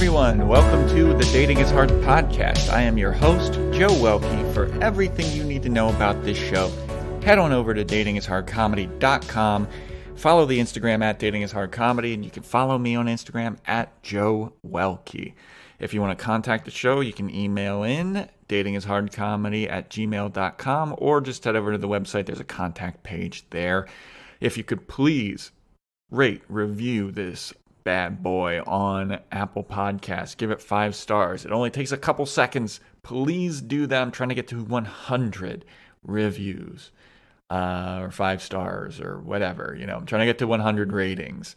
everyone. Welcome to the Dating is Hard podcast. I am your host, Joe Welkie. For everything you need to know about this show, head on over to datingishardcomedy.com. Follow the Instagram at datingishardcomedy, and you can follow me on Instagram at Joe Welkie. If you want to contact the show, you can email in datingishardcomedy@gmail.com or just head over to the website. There's a contact page there. If you could please rate, review this bad boy on Apple Podcasts. Give it 5 stars. It only takes a couple seconds. Please do that. I'm trying to get to 100 reviews or 5 stars or whatever. I'm trying to get to 100 ratings.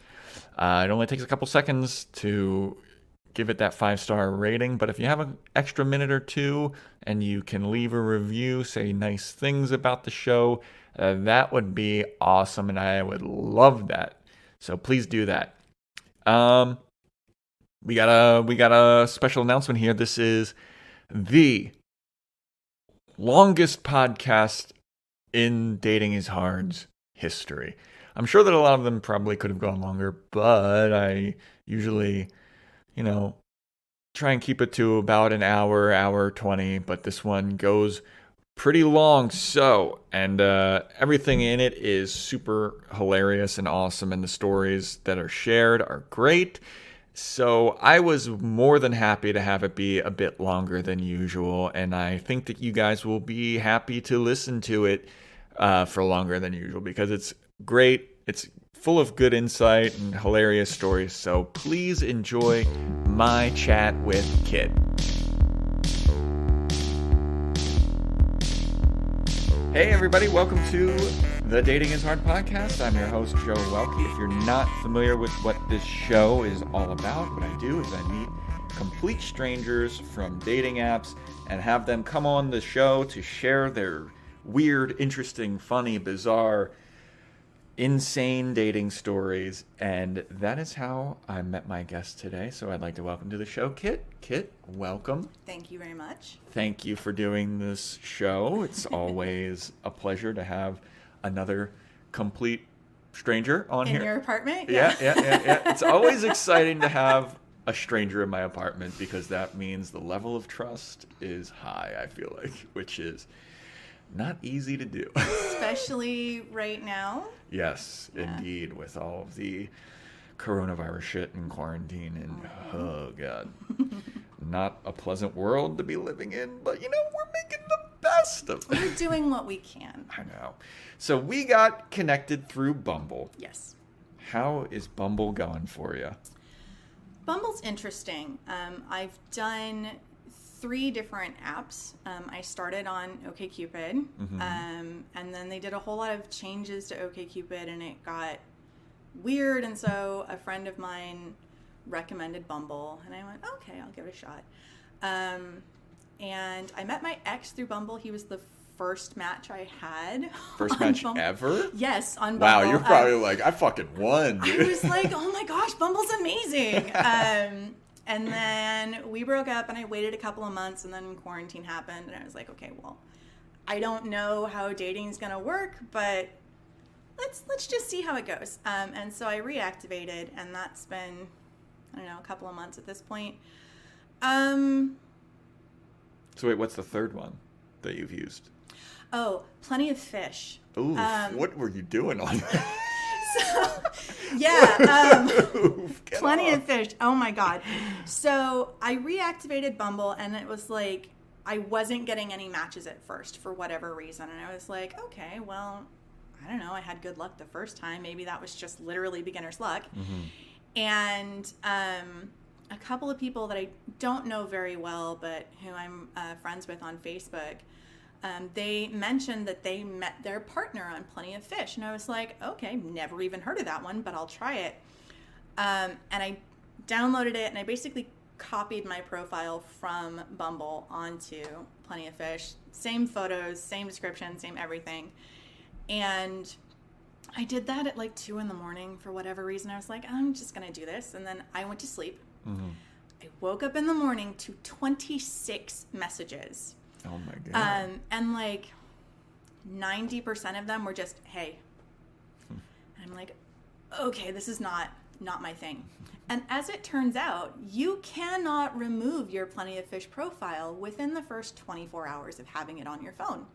It only takes a couple seconds to give it that 5-star rating. But if you have an extra minute or two and you can leave a review, say nice things about the show, that would be awesome. And I would love that. So please do that. We got a special announcement here. This is the longest podcast in Dating is Hard's history. I'm sure that a lot of them probably could have gone longer, but I usually, try and keep it to about an hour 20, but this one goes pretty long. And everything in it is super hilarious and awesome, and the stories that are shared are great. So I was more than happy to have it be a bit longer than usual, and I think that you guys will be happy to listen to it for longer than usual because it's great. It's full of good insight and hilarious stories. So please enjoy my chat with Kit. Hey everybody, welcome to the Dating is Hard podcast. I'm your host, Joe Welkie. If you're not familiar with what this show is all about, what I do is I meet complete strangers from dating apps and have them come on the show to share their weird, interesting, funny, bizarre, insane dating stories. And that is how I met my guest today. So I'd like to welcome to the show Kit. Kit, welcome. Thank you very much. Thank you for doing this show. It's always a pleasure to have another complete stranger on here. In your apartment? Yeah. It's always exciting to have a stranger in my apartment because that means the level of trust is high, I feel like, which is not easy to do. Especially right now. Yes, yeah. Indeed, with all of the coronavirus shit and quarantine and oh god. Not a pleasant world to be living in, but we're making the best of it. We're doing what we can. I know. So we got connected through Bumble. Yes. How is Bumble going for you? Bumble's interesting. I've done 3 different apps. I started on OkCupid, and then they did a whole lot of changes to OkCupid, and it got weird, and so a friend of mine recommended Bumble, and I went, okay, I'll give it a shot. And I met my ex through Bumble. He was the first match I had. First match Bumble. Ever? Yes, on Wow, Bumble. you're probably like, I fucking won, dude. I was like, oh my gosh, Bumble's amazing. And then we broke up, and I waited a couple of months, and then quarantine happened, and I was like, okay, well, I don't know how dating's gonna work, but let's just see how it goes. And so I reactivated, and that's been, I don't know, a couple of months at this point. So wait, what's the third one that you've used? Oh, Plenty of Fish. Ooh, what were you doing on that? Plenty of Fish. Oh my God. So I reactivated Bumble, and it was like, I wasn't getting any matches at first for whatever reason. And I was like, okay, well, I don't know. I had good luck the first time. Maybe that was just literally beginner's luck. And a couple of people that I don't know very well, but who I'm friends with on Facebook, they mentioned that they met their partner on Plenty of Fish. And I was like, okay, never even heard of that one, but I'll try it. And I downloaded it, and I basically copied my profile from Bumble onto Plenty of Fish. Same photos, same description, same everything. And I did that at like 2 a.m. for whatever reason. I was like, I'm just going to do this. And then I went to sleep. I woke up in the morning to 26 messages. Oh my God. And like 90% of them were just, hey. And I'm like, okay, this is not my thing. And as it turns out, you cannot remove your Plenty of Fish profile within the first 24 hours of having it on your phone.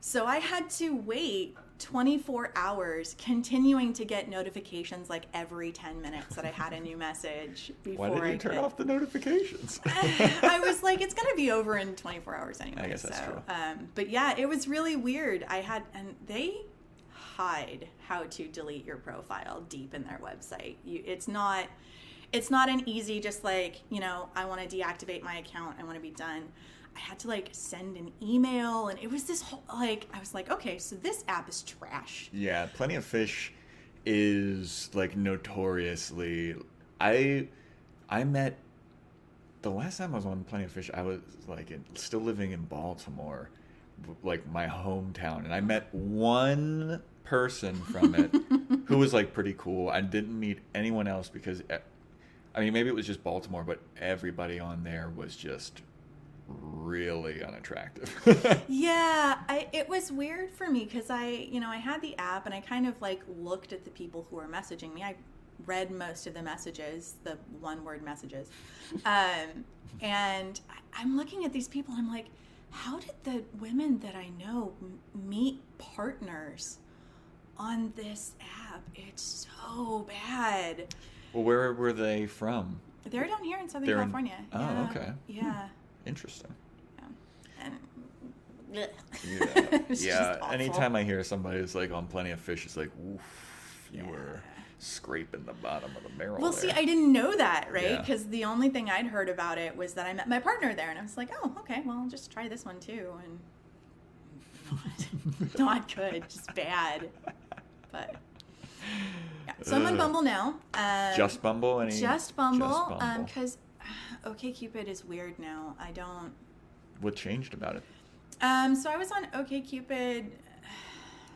So I had to wait 24 hours continuing to get notifications like every 10 minutes that I had a new message before Why didn't you turn off the notifications? I was like, it's going to be over in 24 hours anyway. I guess that's true. But yeah, it was really weird. And they hide how to delete your profile deep in their website. It's not an easy, just like, I want to deactivate my account. I want to be done. I had to like send an email, and it was this whole, like, I was like, okay, so this app is trash. Yeah, Plenty of Fish is like notoriously. I met the last time I was on Plenty of Fish. I was like still living in Baltimore, like my hometown, and I met one person from it who was like pretty cool. I didn't meet anyone else because, I mean, maybe it was just Baltimore, but everybody on there was just really unattractive. Yeah, it was weird for me because I had the app and I kind of like looked at the people who were messaging me. I read most of the messages, the one-word messages, and I'm looking at these people and I'm like, how did the women that I know meet partners on this app? It's so bad. Well, where were they from? They're down here in Southern California. Oh, yeah. okay. Yeah. Interesting. And Yeah. It's Yeah. just awful. Anytime I hear somebody who's like on Plenty of Fish, it's like, oof, you were scraping the bottom of the barrel. Well, there. see, I didn't know that, right? Yeah. Because the only thing I'd heard about it was that I met my partner there, and I was like, oh, okay, well, I'll just try this one too. And not good, just bad. But yeah, so I'm on Bumble now. Just Bumble? Just Bumble. Just Bumble. Because OkCupid is weird now. I don't. What changed about it? So I was on OkCupid.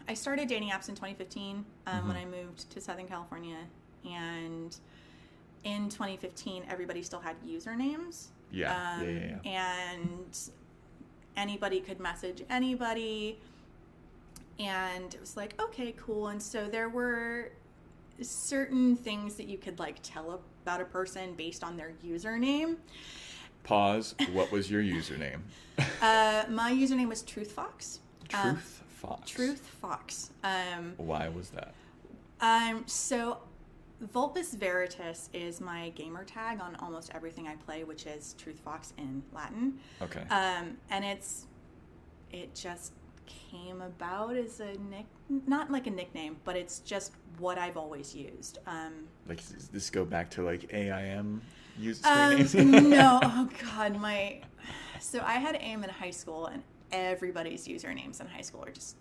I started dating apps in 2015 when I moved to Southern California, and in 2015 everybody still had usernames. Yeah. And anybody could message anybody, and it was like, okay, cool. And so there were certain things that you could like tell about a person based on their username. Pause. What was your username? My username was TruthFox. TruthFox. Why was that? So Vulpus Veritas is my gamer tag on almost everything I play, which is TruthFox in Latin. Okay. And it just came about as not like a nickname, but it's just what I've always used. Like, does this go back to like AIM names? No, oh God, so I had AIM in high school, and everybody's usernames in high school are just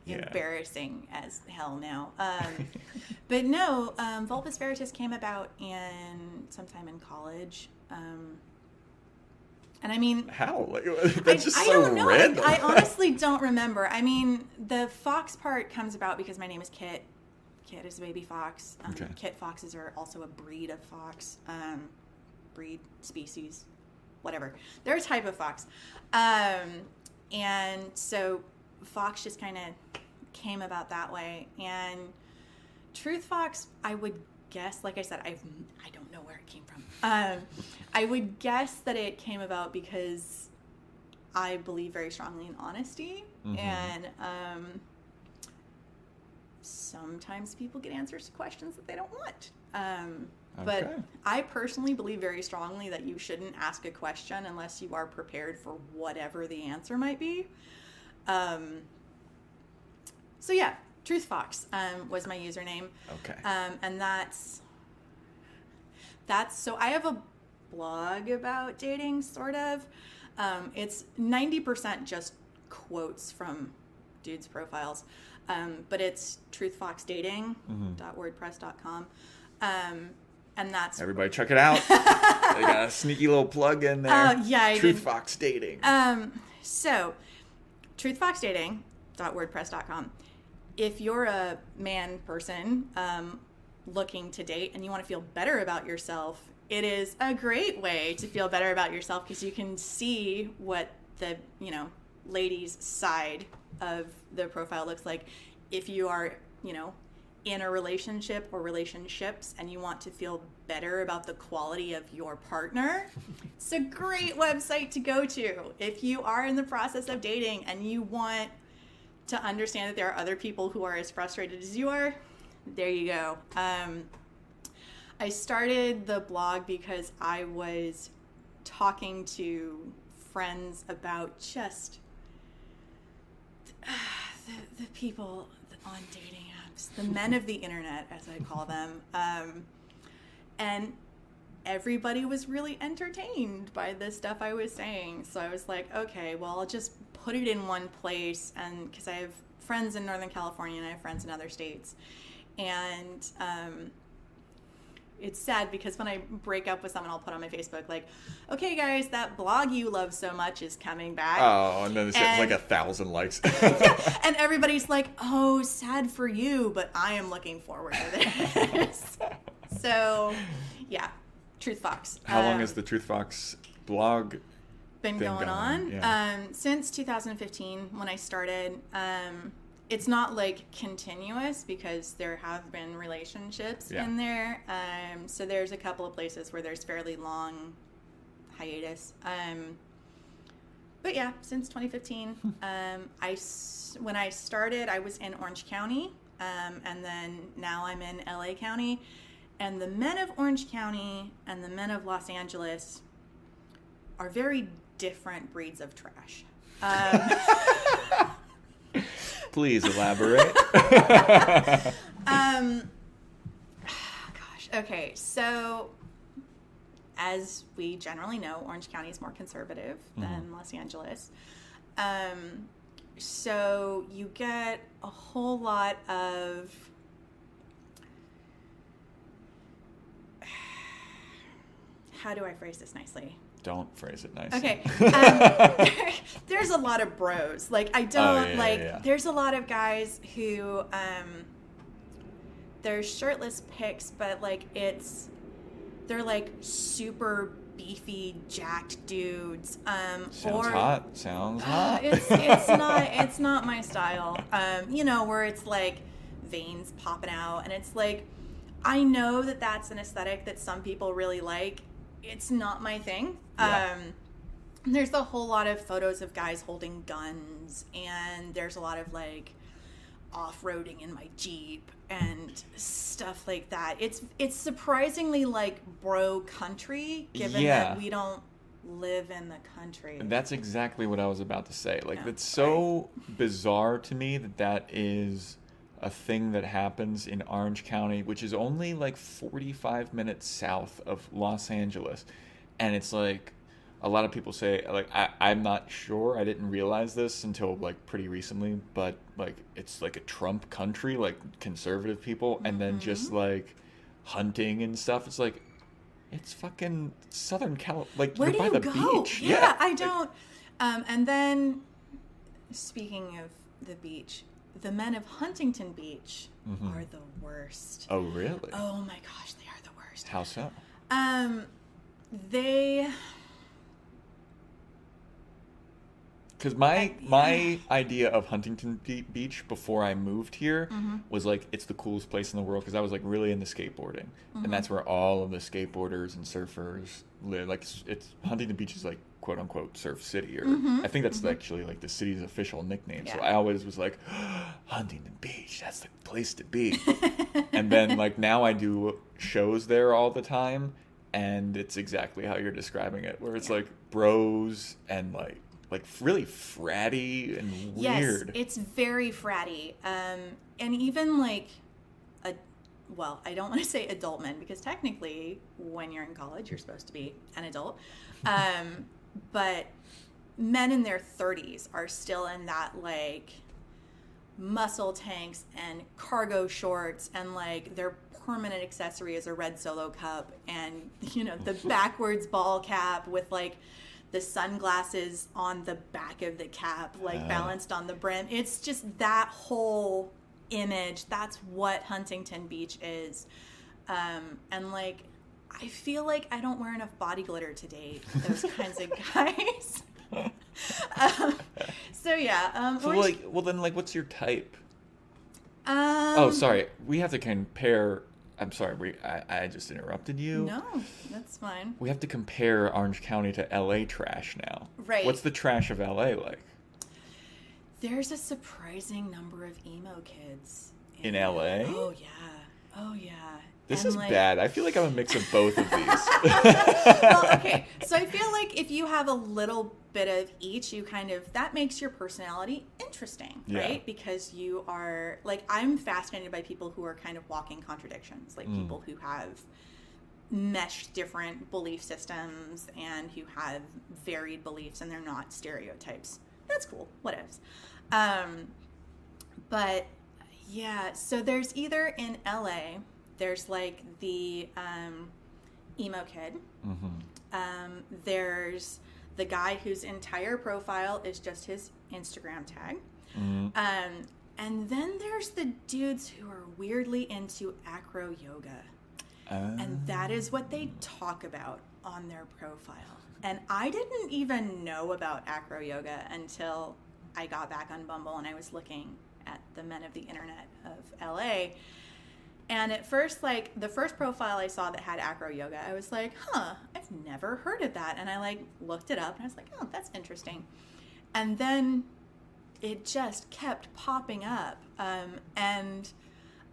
embarrassing as hell now. But no, Vulpus Veritas came about sometime in college. And I mean, how? Like, that's just I so don't know. random. I honestly don't remember. I mean, the fox part comes about because my name is Kit. Kit is a baby fox. Okay. Kit foxes are also a breed of fox. Breed, species, whatever. They're a type of fox. And so Fox just kind of came about that way. And TruthFox, I would guess, like I said, I don't know where it came from. I would guess that it came about because I believe very strongly in honesty. And sometimes people get answers to questions that they don't want. But I personally believe very strongly that you shouldn't ask a question unless you are prepared for whatever the answer might be. So yeah, TruthFox was my username. Okay. And that's so I have a blog about dating, sort of. It's 90% just quotes from dudes' profiles. But it's truthfoxdating.wordpress.com. And that's... Everybody check it out. They got a sneaky little plug in there. Yeah, I did. TruthFox Dating. So, truthfoxdating.wordpress.com. If you're a man person looking to date and you want to feel better about yourself, it is a great way to feel better about yourself because you can see what the, ladies' side of the profile looks like. If you are, in a relationship or relationships and you want to feel better about the quality of your partner, it's a great website to go to. If you are in the process of dating and you want to understand that there are other people who are as frustrated as you are, there you go. I started the blog because I was talking to friends about just the people on dating apps, the men of the internet, as I call them. And everybody was really entertained by the stuff I was saying. So I was like, okay, well, I'll just put it in one place. And because I have friends in Northern California and I have friends in other states. And it's sad because when I break up with someone, I'll put on my Facebook like, okay, guys, that blog you love so much is coming back. Oh, and then it's like 1,000 likes. Yeah, and everybody's like, oh, sad for you, but I am looking forward to this. So, yeah, Truth Fox. How long has the Truth Fox blog been going on? Yeah. Since 2015 when I started. It's not like continuous because there have been relationships in there. So there's a couple of places where there's fairly long hiatus. But yeah, since 2015, when I started, I was in Orange County, and then now I'm in LA County. And the men of Orange County and the men of Los Angeles are very different breeds of trash. Please elaborate. Gosh. Okay. So, as we generally know, Orange County is more conservative than Los Angeles. So you get a whole lot of how do I phrase this nicely? Don't phrase it nicely. Okay. There's a lot of bros. Like, I don't, there's a lot of guys who, there's shirtless pics, but, like, they're, like, super beefy, jacked dudes. Sounds hot. Sounds hot. It's not my style. Where it's, like, veins popping out, and it's, like, I know that that's an aesthetic that some people really like. It's not my thing. Yeah. There's a whole lot of photos of guys holding guns, and there's a lot of like off-roading in my Jeep and stuff like that. It's surprisingly like bro country, given that we don't live in the country. And that's exactly what I was about to say. Like, it's so bizarre to me that is a thing that happens in Orange County, which is only like 45 minutes south of Los Angeles. And it's like, a lot of people say, like, I'm not sure, I didn't realize this until like pretty recently, but like it's like a Trump country, like conservative people, and then just like hunting and stuff. It's like, it's fucking Southern California, like, where you're by the go? beach. Yeah, I don't. And then, speaking of the beach, the men of Huntington Beach are the worst. Oh, really? Oh my gosh, they are the worst. How so? Because my idea of Huntington Beach before I moved here was like, it's the coolest place in the world, because I was like really into skateboarding, and that's where all of the skateboarders and surfers live. Like, it's Huntington Beach is like quote unquote surf city, or I think that's actually like the city's official nickname. So I always was like, Huntington Beach, that's the place to be. And then like now I do shows there all the time, and it's exactly how you're describing it, where it's like bros and like really fratty and weird. Yes, it's very fratty. And even like, I don't want to say adult men, because technically when you're in college, you're supposed to be an adult. But men in their 30s are still in that like muscle tanks and cargo shorts, and like their permanent accessory is a red Solo cup, and the backwards ball cap with like the sunglasses on the back of the cap, like balanced on the brim. It's just that whole image. That's what Huntington Beach is. And like, I feel like I don't wear enough body glitter to date those kinds of guys. So well then, like, what's your type? Oh, sorry. We have to compare. I'm sorry. I just interrupted you. No, that's fine. We have to compare Orange County to LA trash now. Right. What's the trash of LA like? There's a surprising number of emo kids In LA? Oh yeah. Oh yeah. This And, is like, bad. I feel like I'm a mix of both of these. Well, okay. So I feel like if you have a little bit of each, you kind of, that makes your personality interesting, Yeah. right? Because you are, like, I'm fascinated by people who are kind of walking contradictions, like people who have meshed different belief systems and who have varied beliefs and they're not stereotypes. That's cool. Whatevs. But yeah, so there's either in LA, there's like the emo kid. There's the guy whose entire profile is just his Instagram tag. And then there's the dudes who are weirdly into acro yoga. And that is what they talk about on their profile. And I didn't even know about acro yoga until I got back on Bumble and I was looking at the men of the internet of LA. And at first, like, the first profile I saw that had acro yoga, I was like, I've never heard of that. And I, like, looked it up and I was like, oh, that's interesting. And then it just kept popping up. And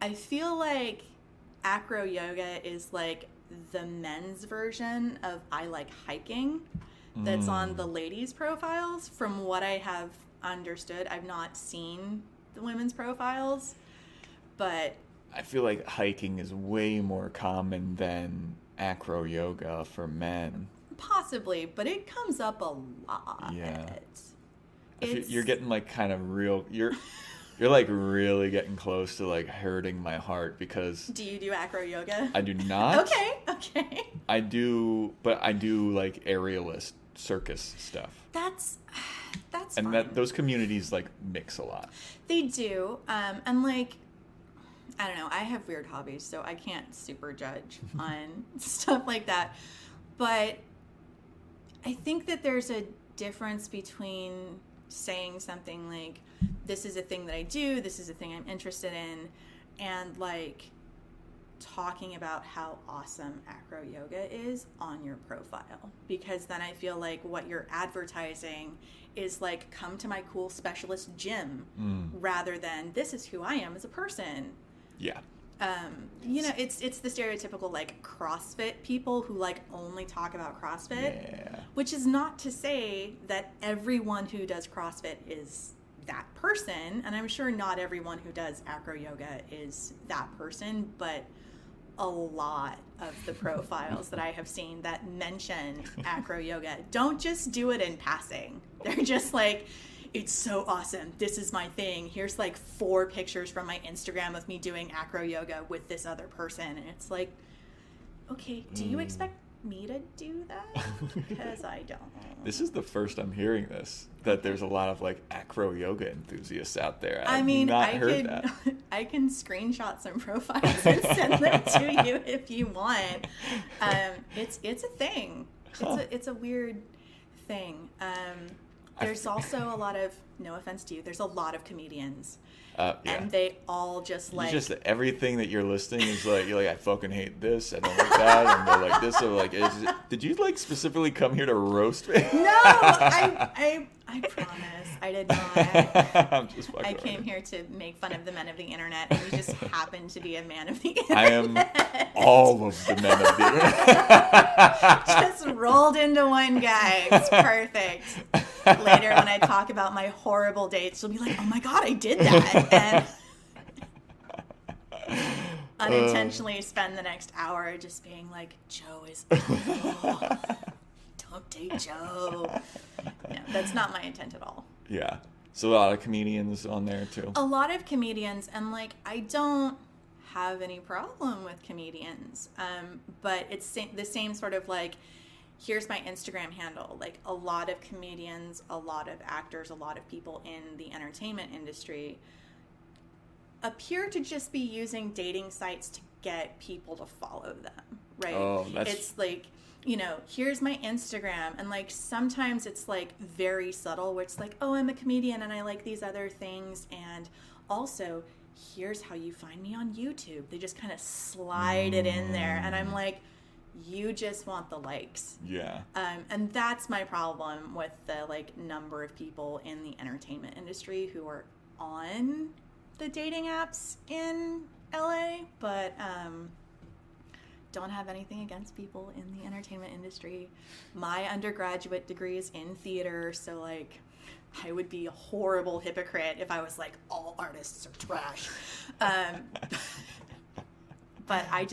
I feel like acro yoga is like the men's version of I like hiking that's on the ladies' profiles. From what I have understood, I've not seen the women's profiles, but I feel like hiking is way more common than acro yoga for men. possibly, but it comes up a lot. Yeah. It's, You're getting like kind of real. You're like really getting close to like hurting my heart because do you do acro yoga? I do not. Okay. I do, but I do like aerialist circus stuff. That's And fine. those communities like mix a lot. They do, and like, I don't know, I have weird hobbies, so I can't super judge on stuff like that. But I think that there's a difference between saying something like, this is a thing that I do, this is a thing I'm interested in, and like talking about how awesome acro yoga is on your profile. Because then I feel like what you're advertising is like, come to my cool specialist gym, rather than this is who I am as a person. Yeah. You know, it's the stereotypical like CrossFit people who like only talk about CrossFit, Yeah. which is not to say that everyone who does CrossFit is that person, and I'm sure not everyone who does acro yoga is that person, but a lot of the profiles that I have seen that mention acro yoga don't just do it in passing. They're just like, it's so awesome, this is my thing, here's like 4 pictures from my Instagram of me doing acro yoga with this other person, and it's like, okay, do you expect me to do that? Because I don't. This is the first I'm hearing this, that there's a lot of like acro yoga enthusiasts out there. I mean, not heard that. I can screenshot some profiles and send them to you if you want. It's a thing. It's a weird thing. There's also a lot of, no offense to you, there's a lot of comedians. Yeah. And they all just like... It's just everything that you're listing is like, you're like, I fucking hate this, I don't like that, and they're like this, or like, did you like specifically come here to roast me? No, I promise, I did not. I'm just fucking I came around. here to make fun of the men of the internet, and you just happen to be a man of the internet. I am all of the men of the internet. Just rolled into one guy. It's perfect. Later, when I talk about my horrible dates, you'll be like, oh my God, I did that. And unintentionally spend the next hour just being like, Joe is awful. Don't date Joe. No, that's not my intent at all. Yeah. So a lot of comedians on there too. A lot of comedians, and like, I don't have any problem with comedians, but it's the same sort of like, here's my Instagram handle. Like, a lot of comedians, a lot of actors, a lot of people in the entertainment industry appear to just be using dating sites to get people to follow them, right? Oh, It's like, you know, here's my Instagram, and like sometimes it's like very subtle where it's like, oh, I'm a comedian and I like these other things, and also here's how you find me on YouTube. They just kind of slide it in there. And I'm like, you just want the likes. Yeah. And that's my problem with the like number of people in the entertainment industry who are on the dating apps in LA, but don't have anything against people in the entertainment industry. My undergraduate degree is in theater, so like I would be a horrible hypocrite if I was like, all artists are trash. But I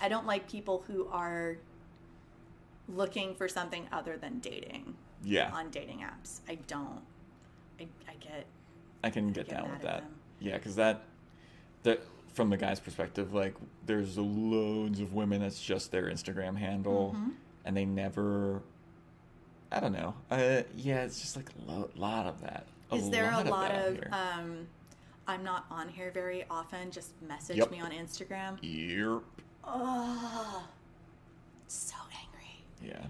don't like people who are looking for something other than dating. Yeah. On dating apps. I don't. I can get down with that. Yeah, because that from the guy's perspective, like there's loads of women that's just their Instagram handle, and they never. I don't know. Yeah, it's just like a lot of that. Is there a lot of I'm not on here very often, just message me on Instagram? Yep. Oh, so angry. Yeah.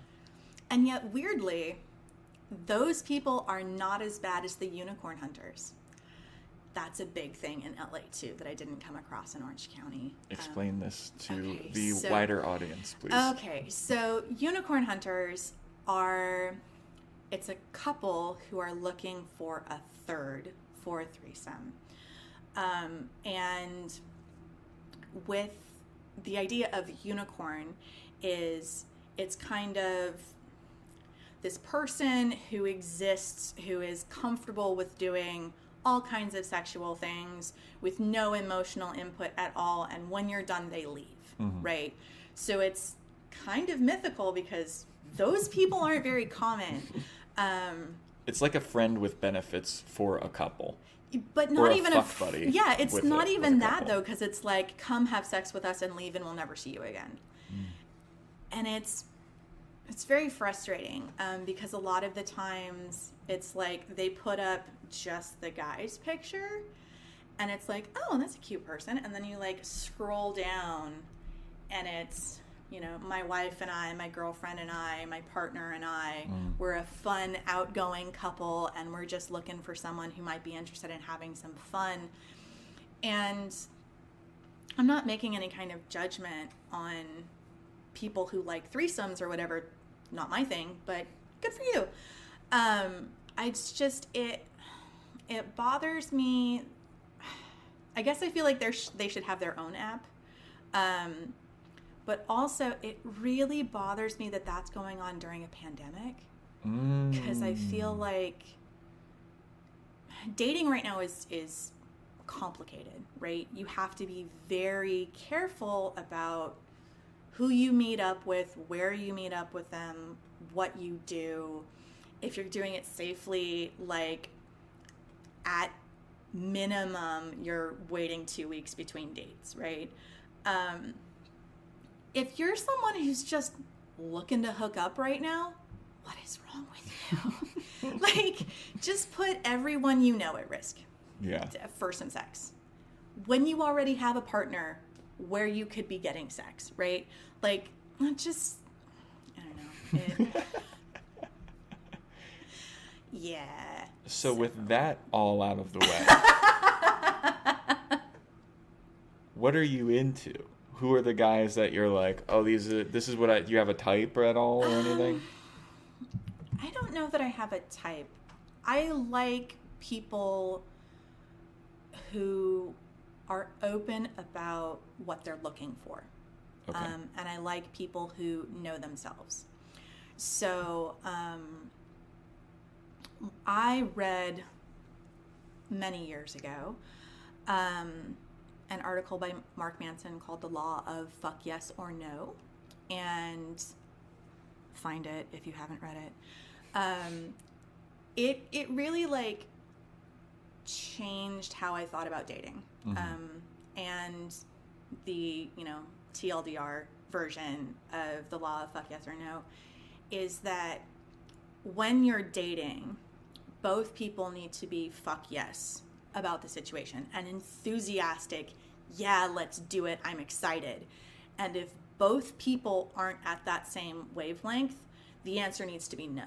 And yet, weirdly, those people are not as bad as the unicorn hunters. That's a big thing in LA, too, that I didn't come across in Orange County. Explain this to the wider audience, please. Okay, so unicorn hunters it's a couple who are looking for a third for a threesome. And with the idea of unicorn it's kind of this person who exists, who is comfortable with doing all kinds of sexual things with no emotional input at all. And when you're done, they leave, right? So it's kind of mythical because those people aren't very common. It's like a friend with benefits for a couple. But not even a buddy. Yeah, it's not even that though, because it's like, come have sex with us and leave and we'll never see you again. And it's very frustrating because a lot of the times it's like they put up just the guy's picture and it's like, oh, that's a cute person. And then you like scroll down and it's, you know, my wife and I, my girlfriend and I, my partner and I, we're a fun, outgoing couple, and we're just looking for someone who might be interested in having some fun. And I'm not making any kind of judgment on people who like threesomes or whatever. Not my thing, but good for you. It's just, it bothers me. I guess I feel like they should have their own app. But also, it really bothers me that that's going on during a pandemic. Because I feel like dating right now is complicated, right? You have to be very careful about who you meet up with, where you meet up with them, what you do. If you're doing it safely, like at minimum, you're waiting 2 weeks between dates, right? If you're someone who's just looking to hook up right now, what is wrong with you? Like, just put everyone you know at risk. Yeah. For some sex. When you already have a partner where you could be getting sex, right? Like, just, I don't know. Yeah. So with that all out of the way, what are you into? Who are the guys that you're like, oh, do you have a type at all or anything? I don't know that I have a type. I like people who are open about what they're looking for. Okay. And I like people who know themselves. So I read many years ago an article by Mark Manson called The Law of Fuck Yes or No. And find it if you haven't read it. It really like changed how I thought about dating. And the, TLDR version of The Law of Fuck Yes or No is that when you're dating, both people need to be fuck yes about the situation and enthusiastic, yeah, let's do it, I'm excited. And if both people aren't at that same wavelength, the answer needs to be no.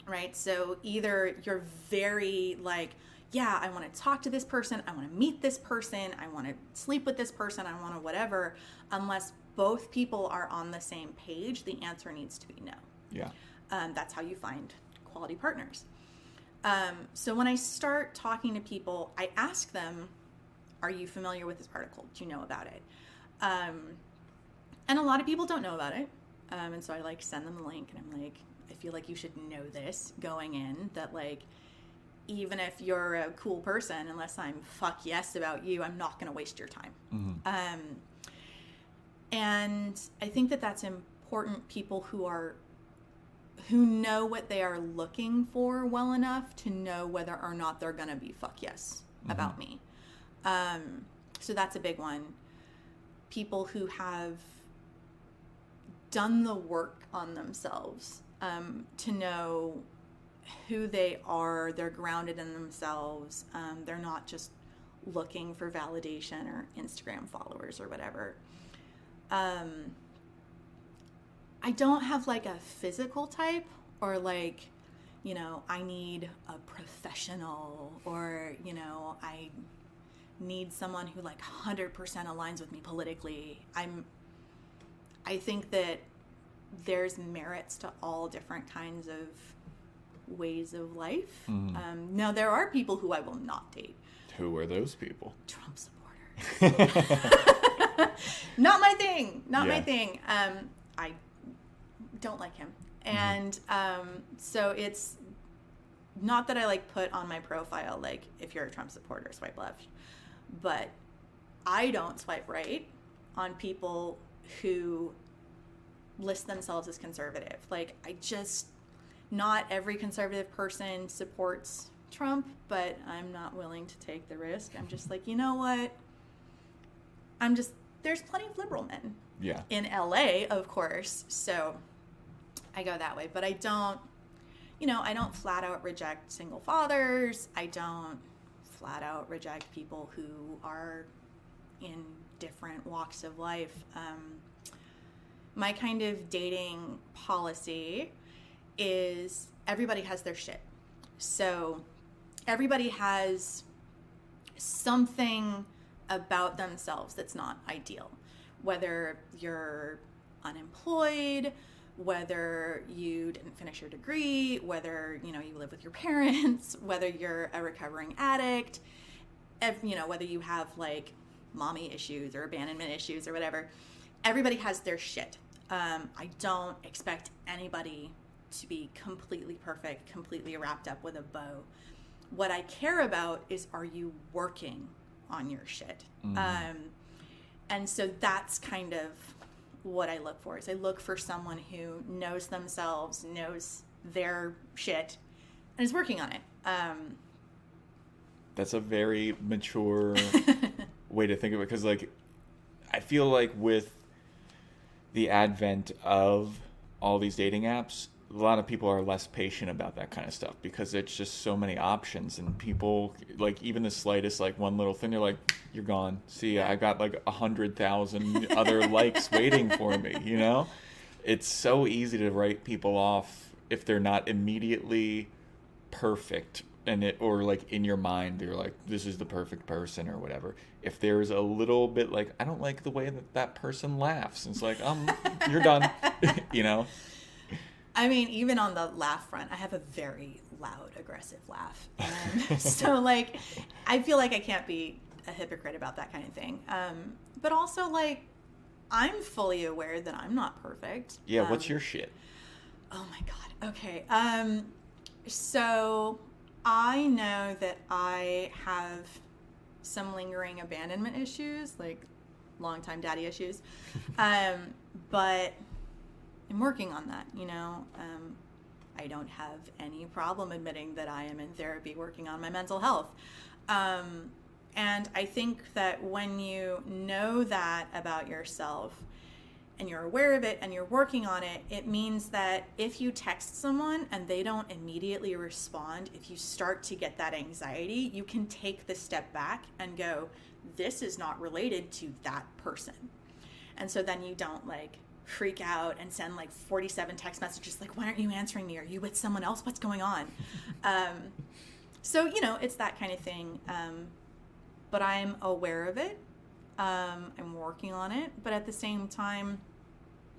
right? So either you're very like, yeah, I want to talk to this person, I want to meet this person, I want to sleep with this person, I want to whatever, unless both people are on the same page, the answer needs to be no. Yeah. That's how you find quality partners. So when I start talking to people, I ask them, are you familiar with this article? Do you know about it? And a lot of people don't know about it. And so I like send them a link, and I'm like, I feel like you should know this going in, that like, even if you're a cool person, unless I'm fuck yes about you, I'm not going to waste your time. And I think that that's important. People who know what they are looking for well enough to know whether or not they're going to be fuck yes about me. So that's a big one. People who have done the work on themselves, to know who they are, they're grounded in themselves, they're not just looking for validation or Instagram followers or whatever. I don't have like a physical type, or like, you know, I need a professional, or, you know, I need someone who like 100% aligns with me politically. I think that there's merits to all different kinds of ways of life. Now, there are people who I will not date. Who are those people? Trump supporters. Not my thing. Not my thing. I don't like him. And so it's not that I like put on my profile, like, if you're a Trump supporter, swipe left. But I don't swipe right on people who list themselves as conservative. Like, not every conservative person supports Trump, but I'm not willing to take the risk. I'm just like, you know what? There's plenty of liberal men. Yeah. In LA, of course. So I go that way. But I don't flat out reject single fathers. I don't flat out reject people who are in different walks of life. My kind of dating policy is everybody has their shit. So everybody has something about themselves that's not ideal. Whether you're unemployed, whether you didn't finish your degree, whether, you live with your parents, whether you're a recovering addict, whether you have like mommy issues or abandonment issues or whatever. Everybody has their shit. I don't expect anybody to be completely perfect, completely wrapped up with a bow. What I care about is, are you working on your shit? And so that's kind of what I look for. Is I look for someone who knows themselves, knows their shit, and is working on it. That's a very mature way to think of it, because like, I feel like with the advent of all these dating apps, a lot of people are less patient about that kind of stuff, because it's just so many options, and people, like, even the slightest, like, one little thing, they're like, you're gone. See, I got like 100,000 other likes waiting for me, It's so easy to write people off if they're not immediately perfect, or like in your mind they're like, this is the perfect person or whatever. If there's a little bit like, I don't like the way that person laughs, it's like, you're done. I mean, even on the laugh front, I have a very loud, aggressive laugh. And so, like, I feel like I can't be a hypocrite about that kind of thing. But also, like, I'm fully aware that I'm not perfect. Yeah, what's your shit? Oh, my God. Okay. So I know that I have some lingering abandonment issues, like long-time daddy issues. But I'm working on that, I don't have any problem admitting that I am in therapy working on my mental health. And I think that when you know that about yourself and you're aware of it and you're working on it, it means that if you text someone and they don't immediately respond, if you start to get that anxiety, you can take the step back and go, this is not related to that person. And so then you don't like freak out and send like 47 text messages like, why aren't you answering me? Are you with someone else? What's going on? So, you know, it's that kind of thing. But I'm aware of it. I'm working on it. But at the same time,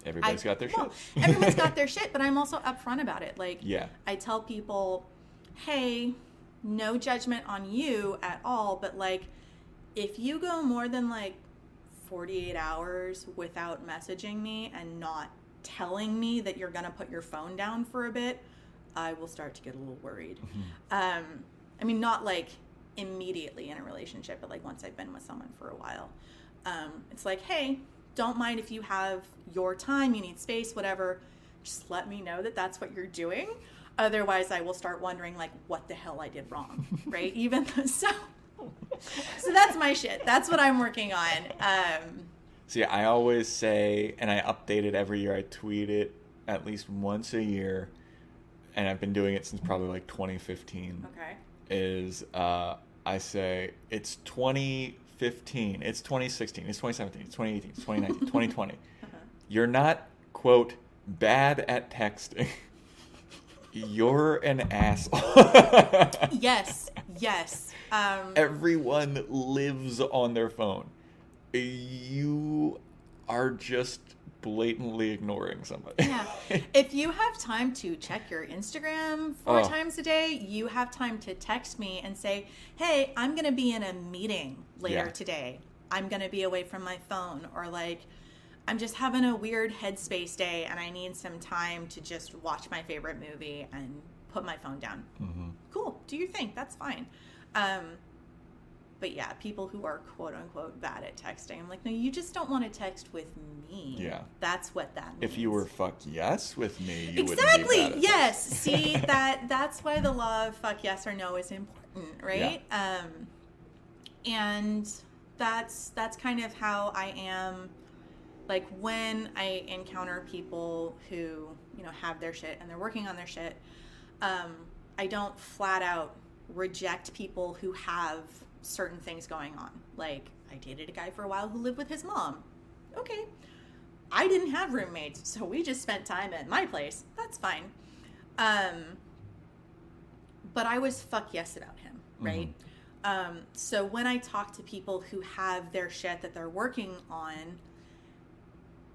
Everybody's got their shit. Everyone's got their shit, but I'm also upfront about it. Like, yeah. I tell people, hey, no judgment on you at all, but like, if you go more than like 48 hours without messaging me and not telling me that you're going to put your phone down for a bit, I will start to get a little worried. I mean, not like immediately in a relationship, but like once I've been with someone for a while. It's like, hey, don't mind if you have your time, you need space, whatever. Just let me know that that's what you're doing. Otherwise, I will start wondering like what the hell I did wrong, right? Even though, so that's my shit. That's what I'm working on. See, I always say, and I update it every year. I tweet it at least once a year, and I've been doing it since probably like 2015. Okay. Is I say it's 2015, it's 2016, it's 2017, it's 2018, it's 2019, 2020. You're not, quote, bad at texting. You're an asshole. Yes. Everyone lives on their phone. You are just blatantly ignoring somebody. Yeah. If you have time to check your Instagram 4 times a day, you have time to text me and say, hey, I'm going to be in a meeting later today. I'm going to be away from my phone. Or like, I'm just having a weird headspace day and I need some time to just watch my favorite movie and put my phone down. Mm-hmm. Cool. Do your thing. That's fine. But yeah, people who are quote unquote bad at texting, I'm like, no, you just don't want to text with me. Yeah. That's what that means. If you were fuck yes with me, you exactly. wouldn't be bad at Yes. See, that's why the law of fuck yes or no is important, right? Yeah. And that's kind of how I am. Like when I encounter people who, you know, have their shit and they're working on their shit, I don't flat out reject people who have certain things going on. Like, I dated a guy for a while who lived with his mom. Okay. I didn't have roommates, so we just spent time at my place. That's fine. But I was fuck yes about him, right? Mm-hmm. So when I talk to people who have their shit that they're working on,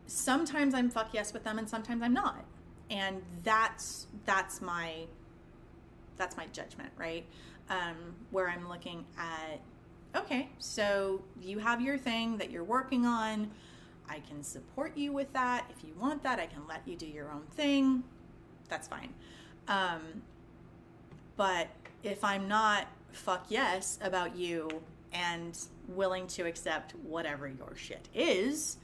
sometimes I'm fuck yes with them and sometimes I'm not. And that's my judgment, right? Where I'm looking at, okay, so you have your thing that you're working on. I can support you with that. If you want that, I can let you do your own thing. That's fine. But if I'm not fuck yes about you and willing to accept whatever your shit is,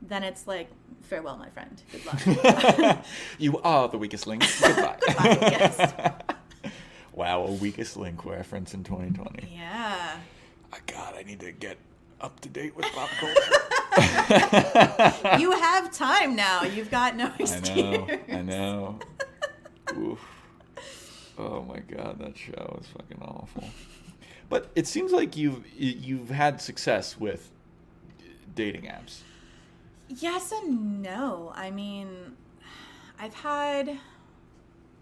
then it's like, farewell, my friend. Good luck. You are the weakest link. Goodbye. Goodbye, yes. Wow, a weakest link reference in 2020. Yeah. God, I need to get up to date with pop culture. You have time now. You've got no excuse. I know. Oof. Oh my God, that show is fucking awful. But it seems like you've had success with dating apps. Yes and no. I mean, I've had...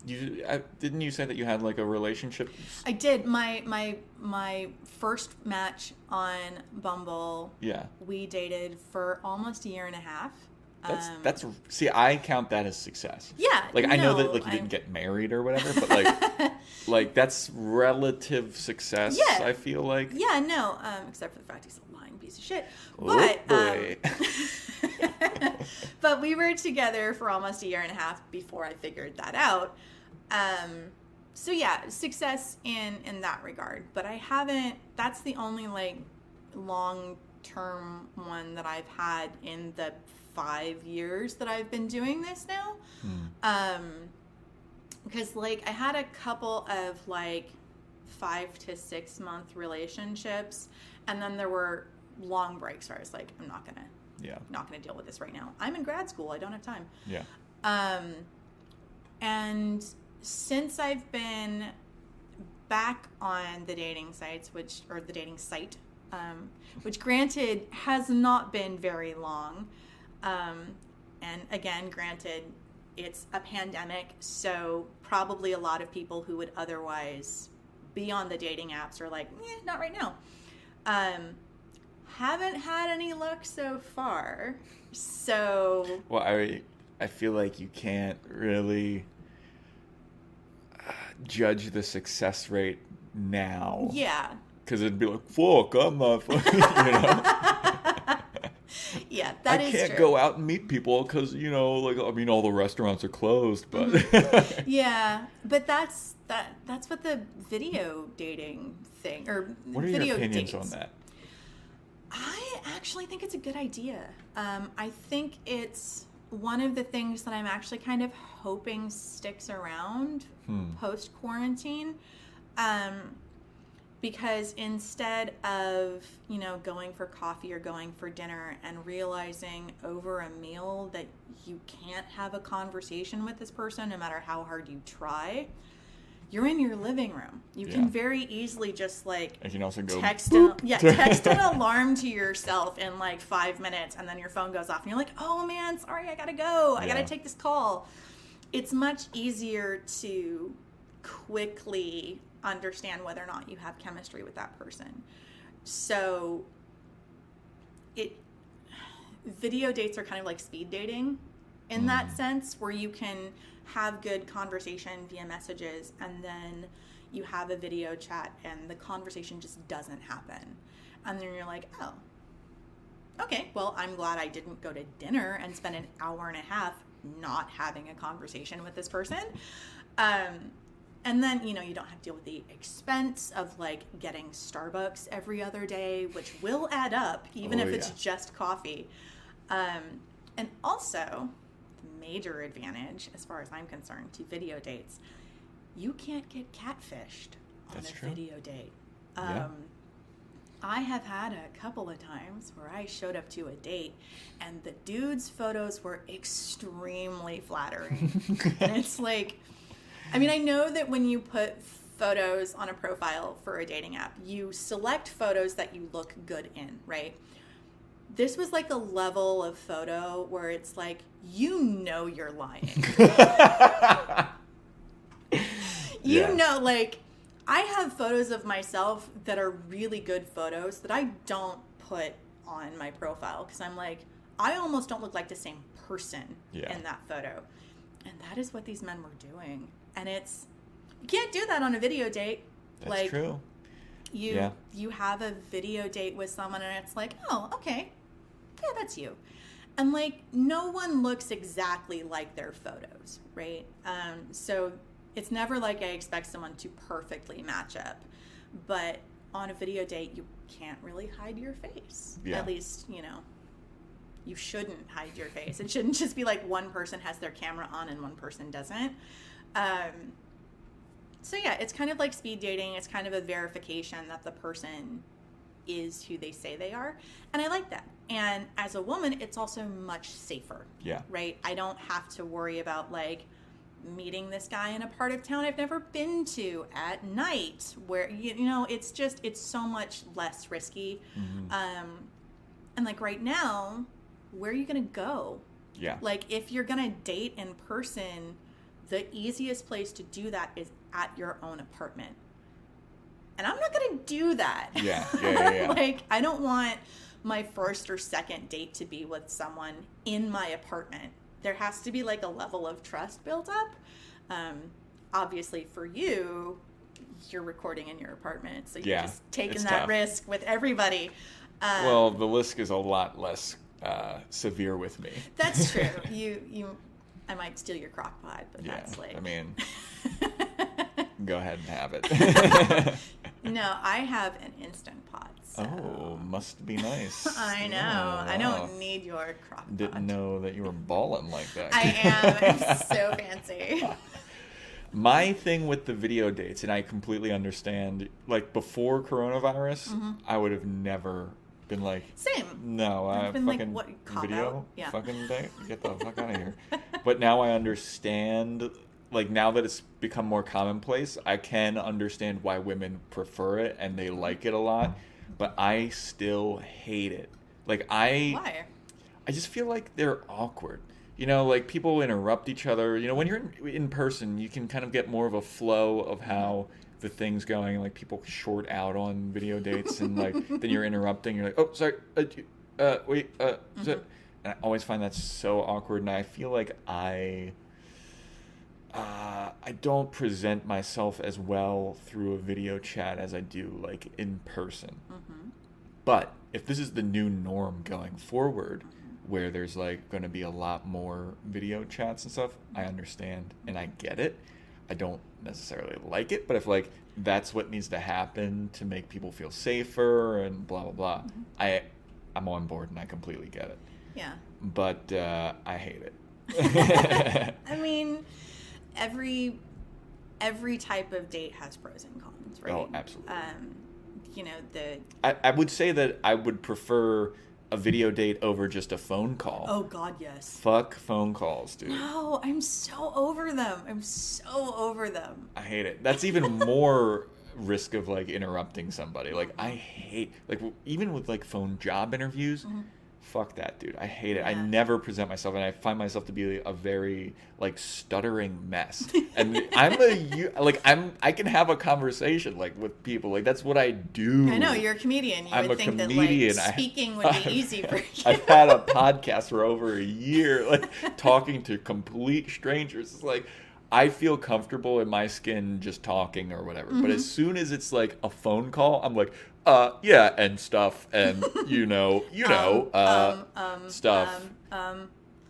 Didn't you say that you had like a relationship? I did. My first match on Bumble. Yeah. We dated for almost a year and a half. That's see, I count that as success. Yeah. Like I know that like you didn't get married or whatever, but like that's relative success. Yeah. I feel like. Yeah. No. Except for the fact he's a lying piece of shit. But. But we were together for almost a year and a half before I figured that out. So yeah, success in that regard. But I haven't. That's the only like long-term one that I've had in the 5 years that I've been doing this now. Because like I had a couple of like 5 to 6 month relationships, and then there were long breaks where I was like, I'm not gonna deal with this right now. I'm in grad school. I don't have time. Yeah. And since I've been back on the dating sites, which granted has not been very long, And again, granted, it's a pandemic, so probably a lot of people who would otherwise be on the dating apps are like, not right now. Haven't had any luck so far. So, well, I feel like you can't really judge the success rate now. Yeah. Because it'd be like, fuck, I'm not fucking, you know? Yeah, that is true. I can't go out and meet people because, you know, like, I mean, all the restaurants are closed, but... Yeah, but that's what the video dating thing, or what are video your opinions dates. on that? I actually think it's a good idea. I think it's one of the things that I'm actually kind of hoping sticks around post-quarantine. Because instead of, you know, going for coffee or going for dinner and realizing over a meal that you can't have a conversation with this person no matter how hard you try, you're in your living room. You can very easily just like I can also go text an alarm to yourself in like 5 minutes, and then your phone goes off and you're like, oh man, sorry, I gotta go. I gotta take this call. It's much easier to quickly understand whether or not you have chemistry with that person. So video dates are kind of like speed dating in that sense, where you can have good conversation via messages and then you have a video chat and the conversation just doesn't happen. And then you're like, oh, okay, well, I'm glad I didn't go to dinner and spend an hour and a half not having a conversation with this person. And then, you know, you don't have to deal with the expense of like getting Starbucks every other day, which will add up, even if it's just coffee. And also, the major advantage, as far as I'm concerned, to video dates, you can't get catfished on video date. I have had a couple of times where I showed up to a date and the dude's photos were extremely flattering. And it's like, I mean, I know that when you put photos on a profile for a dating app, you select photos that you look good in, right? This was like a level of photo where it's like, you know you're lying. You know, like, I have photos of myself that are really good photos that I don't put on my profile because I'm like, I almost don't look like the same person in that photo. And that is what these men were doing. And you can't do that on a video date. That's like, true. You have a video date with someone and it's like, oh, okay. Yeah, that's you. And like, no one looks exactly like their photos, right? So it's never like I expect someone to perfectly match up. But on a video date, you can't really hide your face. Yeah. At least, you know, you shouldn't hide your face. It shouldn't just be like one person has their camera on and one person doesn't. So yeah, it's kind of like speed dating. It's kind of a verification that the person is who they say they are. And I like that. And as a woman, it's also much safer. Yeah. Right? I don't have to worry about like meeting this guy in a part of town I've never been to at night where, you know, it's so much less risky. And like right now, where are you going to go? Yeah. Like if you're going to date in person, the easiest place to do that is at your own apartment. And I'm not going to do that. Yeah. Like, I don't want my first or second date to be with someone in my apartment. There has to be like a level of trust built up. Obviously for you, you're recording in your apartment. So you're just taking that risk with everybody. Well, the risk is a lot less severe with me. That's true. I might steal your crock pot, but that's like... I mean, go ahead and have it. No, I have an Instant Pot. So. Oh, must be nice. I know. Oh, I don't need your crock pot. Didn't know that you were balling like that. I am. I'm so fancy. My thing with the video dates, and I completely understand, like before coronavirus, I would have never been like, same. No, I fucking like, what, video, yeah. fucking date, get the fuck out of here. But now I understand, like now that it's become more commonplace, I can understand why women prefer it and they like it a lot. But I still hate it. Like Why? I just feel like they're awkward You know, like people interrupt each other. You know, when you're in person, you can kind of get more of a flow of how the thing's going. Like people short out on video dates, and like then you're interrupting. You're like, oh, sorry, wait, so-" and I always find that so awkward. And I feel like I don't present myself as well through a video chat as I do like in person. But if this is the new norm going forward, where there's like going to be a lot more video chats and stuff, I understand and I get it. I don't necessarily like it, but if like that's what needs to happen to make people feel safer and blah blah blah, I'm on board and I completely get it. Yeah. But I hate it. I mean, every type of date has pros and cons, right? Oh, absolutely. You know, I would say that I would prefer a video date over just a phone call. Oh God, yes. Fuck phone calls, dude. No, I'm so over them. I hate it. That's even more risk of like interrupting somebody. Like I hate, like even with like phone job interviews, fuck that, dude. I hate it. Yeah. I never present myself, and I find myself to be a very like stuttering mess. And I can have a conversation like with people. Like that's what I do. I know you're a comedian. You I'm would a think comedian. that like speaking would be easy for you. I've had a podcast for over a year, like talking to complete strangers. It's like I feel comfortable in my skin just talking or whatever. But as soon as it's like a phone call, I'm like, yeah, and stuff, and stuff.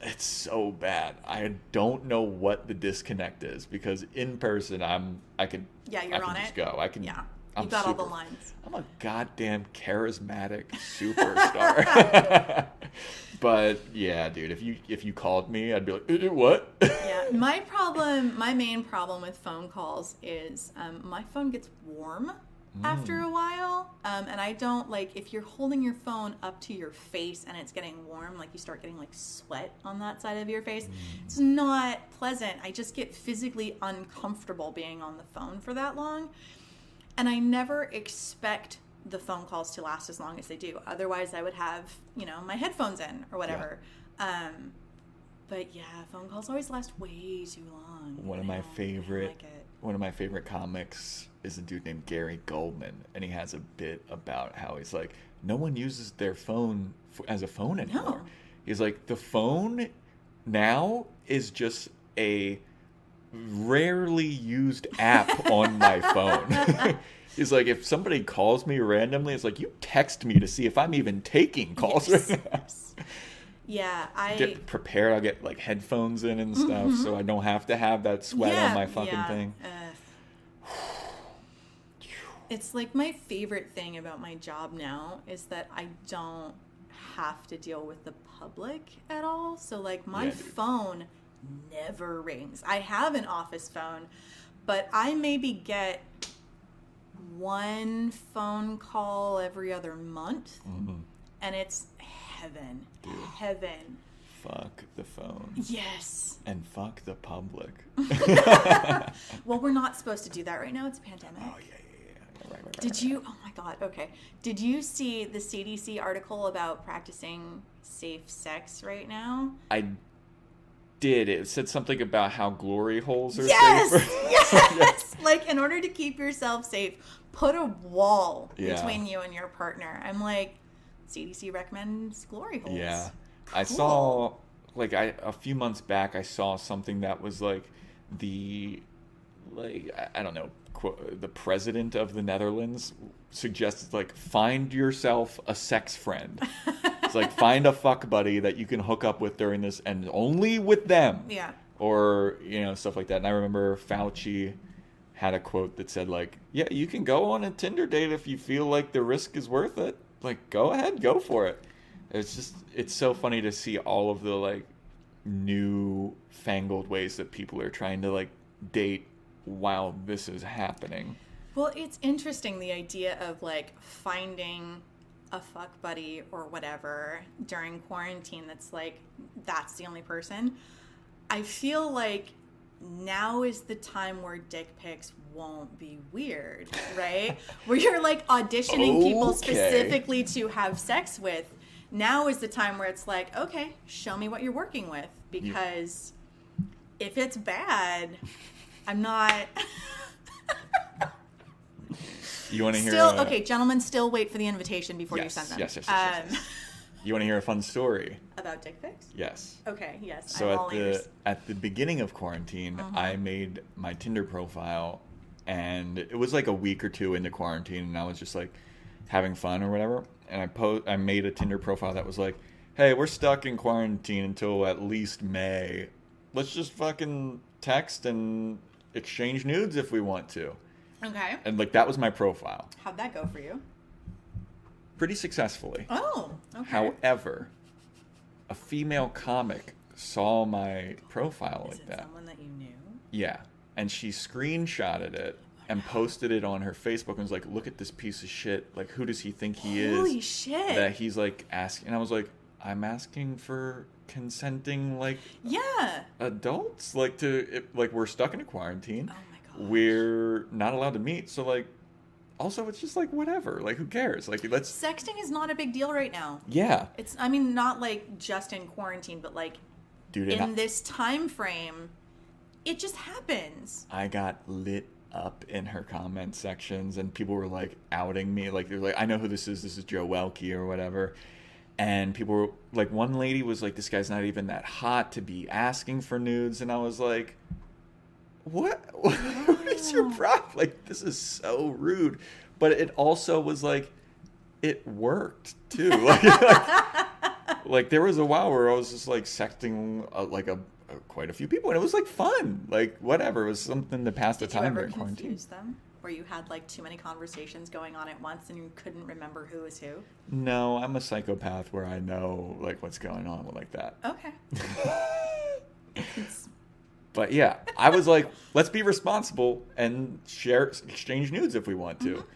It's so bad. I don't know what the disconnect is because in person, I could just go. I can. Yeah, I'm you got all the super- lines. I'm a goddamn charismatic superstar. But yeah, dude, if you called me, I'd be like, what? Yeah, my main problem with phone calls is my phone gets warm after a while, and I don't like if you're holding your phone up to your face and it's getting warm, like you start getting like sweat on that side of your face. It's not pleasant. I just get physically uncomfortable being on the phone for that long, and I never expect the phone calls to last as long as they do. Otherwise, I would have my headphones in or whatever. Yeah. But yeah, phone calls always last way too long. One of my favorite comics is a dude named Gary Goldman, and he has a bit about how he's like, no one uses their phone as a phone anymore. No. He's like, the phone now is just a rarely used app on my phone. He's like, if somebody calls me randomly, it's like, you text me to see if I'm even taking calls right now. Yes. Yeah, get prepared. I'll get like headphones in and stuff, so I don't have to have that sweat on my fucking thing. It's like my favorite thing about my job now is that I don't have to deal with the public at all. So like my phone never rings. I have an office phone, but I maybe get one phone call every other month, and it's heaven. Dude, heaven. Fuck the phone. Yes. And fuck the public. Well, we're not supposed to do that right now. It's a pandemic. Oh, yeah. Right. Did you, oh my God, okay. Did you see the CDC article about practicing safe sex right now? I did. It said something about how glory holes are safer. Yes! Yes! Like, in order to keep yourself safe, put a wall between you and your partner. I'm like, CDC recommends glory holes. Yeah. Cool. I saw, like, a few months back, I saw something that was like I don't know, the president of the Netherlands suggested, like, find yourself a sex friend. It's like, find a fuck buddy that you can hook up with during this, and only with them. Yeah. Or, stuff like that. And I remember Fauci had a quote that said, like, yeah, you can go on a Tinder date if you feel like the risk is worth it. Like, go ahead, go for it. It's so funny to see all of the, like, new fangled ways that people are trying to, like, date while this is happening. Well, it's interesting, the idea of like finding a fuck buddy or whatever during quarantine that's the only person. I feel like now is the time where dick pics won't be weird, right? Where you're like auditioning people specifically to have sex with. Now is the time where it's like, okay, show me what you're working with, because if it's bad, I'm not. You want to hear? Still, okay, gentlemen, still wait for the invitation before you send them. Yes. You want to hear a fun story about dick pics? Yes. Okay. Yes. So I'm all ears. at the beginning of quarantine, I made my Tinder profile, and it was like a week or two into quarantine, and I was just like having fun or whatever. And I made a Tinder profile that was like, "Hey, we're stuck in quarantine until at least May. Let's just fucking text and exchange nudes if we want to." Okay. And like that was my profile. How'd that go for you? Pretty successfully. Oh, okay. However, a female comic saw my profile Is like it that. someone that you knew? Yeah. And she screenshotted it and posted it on her Facebook and was like, "Look at this piece of shit. Like, who does he think he is?" Holy shit. That he's like asking. And I was like, "I'm asking for consenting, like, adults? Like, we're stuck in a quarantine. Oh my god. We're not allowed to meet. So, like, also, it's just like, whatever. Like, who cares? Like, let's." Sexting is not a big deal right now. Yeah. It's, I mean, not like just in quarantine, but like Dude, in this time frame, it just happens. I got lit up in her comment sections, and people were like outing me. Like, they're like, "I know who this is. This is Joe Welkie or whatever." And people were like, one lady was like, "This guy's not even that hot to be asking for nudes." And I was like, what is your problem? Like, this is so rude. But it also was like, it worked too. Like there was a while where I was just like sexting quite a few people, and it was like fun. Like, whatever, it was something to pass the time during quarantine. Did you ever confuse them? Where you had like too many conversations going on at once and you couldn't remember who was who? No, I'm a psychopath where I know like what's going on like that. Okay. But yeah, I was like, let's be responsible and exchange nudes if we want to. Mm-hmm.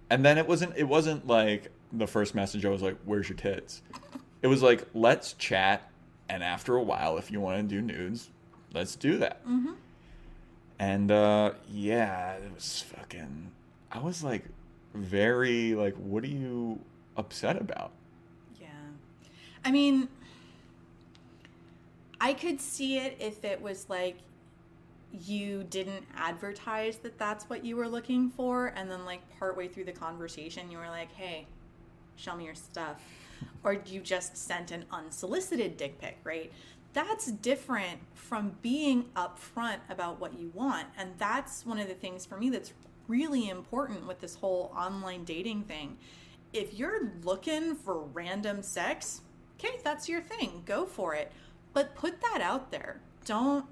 And then it wasn't like the first message I was like, "Where's your tits?" It was like, let's chat, and after a while, if you want to do nudes, let's do that. Mm-hmm. And yeah, it was fucking, I was like very like, what are you upset about? Yeah. I mean, I could see it if it was like you didn't advertise that that's what you were looking for, and then like partway through the conversation you were like, "Hey, show me your stuff." Or you just sent an unsolicited dick pic, right? That's different from being upfront about what you want. And that's one of the things for me that's really important with this whole online dating thing. If you're looking for random sex, okay, that's your thing. Go for it. But put that out there. Don't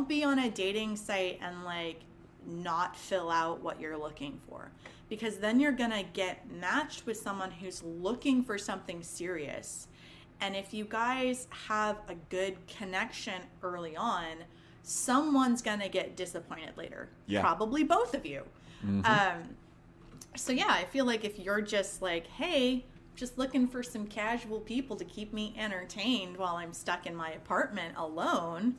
be on a dating site and like not fill out what you're looking for, because then you're gonna get matched with someone who's looking for something serious. And if you guys have a good connection early on, someone's gonna get disappointed later. Yeah. Probably both of you. Mm-hmm. So yeah, I feel like if you're just like, "Hey, just looking for some casual people to keep me entertained while I'm stuck in my apartment alone."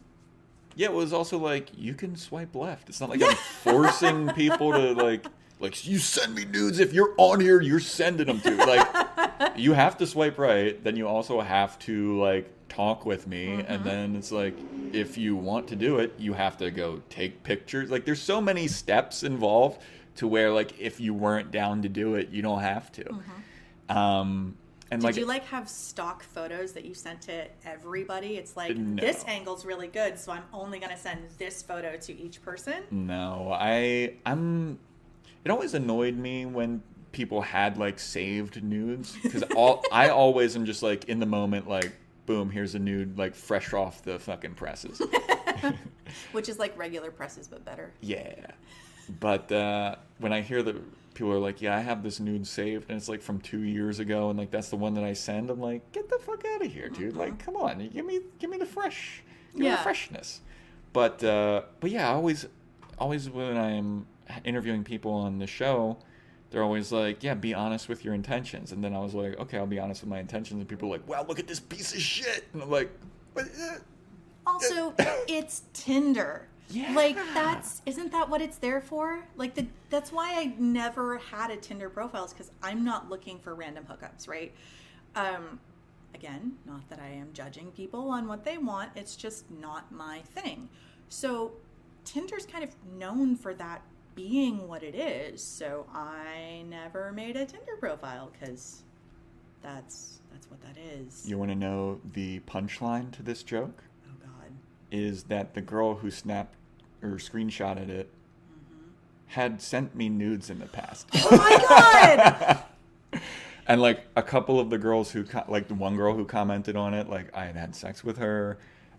Yeah, it was also like, you can swipe left. It's not like I'm forcing people to like, you send me nudes. If you're on here, you're sending them to. Like, you have to swipe right. Then you also have to like talk with me. Mm-hmm. And then it's like, if you want to do it, you have to go take pictures. Like, there's so many steps involved to where like, if you weren't down to do it, you don't have to. Mm-hmm. And did you like have stock photos that you sent to everybody? It's like, no. This angle's really good, so I'm only going to send this photo to each person? No, I'm. It always annoyed me when people had like saved nudes, because I always am just like in the moment, like, boom, here's a nude, like fresh off the fucking presses. Which is like regular presses, but better. Yeah. But when I hear that people are like, "Yeah, I have this nude saved," and it's like from 2 years ago, and like that's the one that I send, I'm like, get the fuck out of here, dude. Mm-hmm. Like, come on, give me the fresh, give me the freshness. But yeah, always when I'm interviewing people on the show, they're always like, "Yeah, be honest with your intentions." And then I was like, "Okay, I'll be honest with my intentions." And people are like, "Wow, look at this piece of shit." And I'm like, "But also, it's Tinder." Yeah. Like, isn't that what it's there for? Like, that's why I never had a Tinder profile, is because I'm not looking for random hookups, right? Again, not that I am judging people on what they want. It's just not my thing. So Tinder's kind of known for that being what it is. So I never made a Tinder profile because that's what that is. You want to know the punchline to this joke? Oh, God. Is that the girl who snapped or screenshotted it had sent me nudes in the past. Oh, my God! And, like, a couple of the girls who, like, the one girl who commented on it, like, I had had sex with her.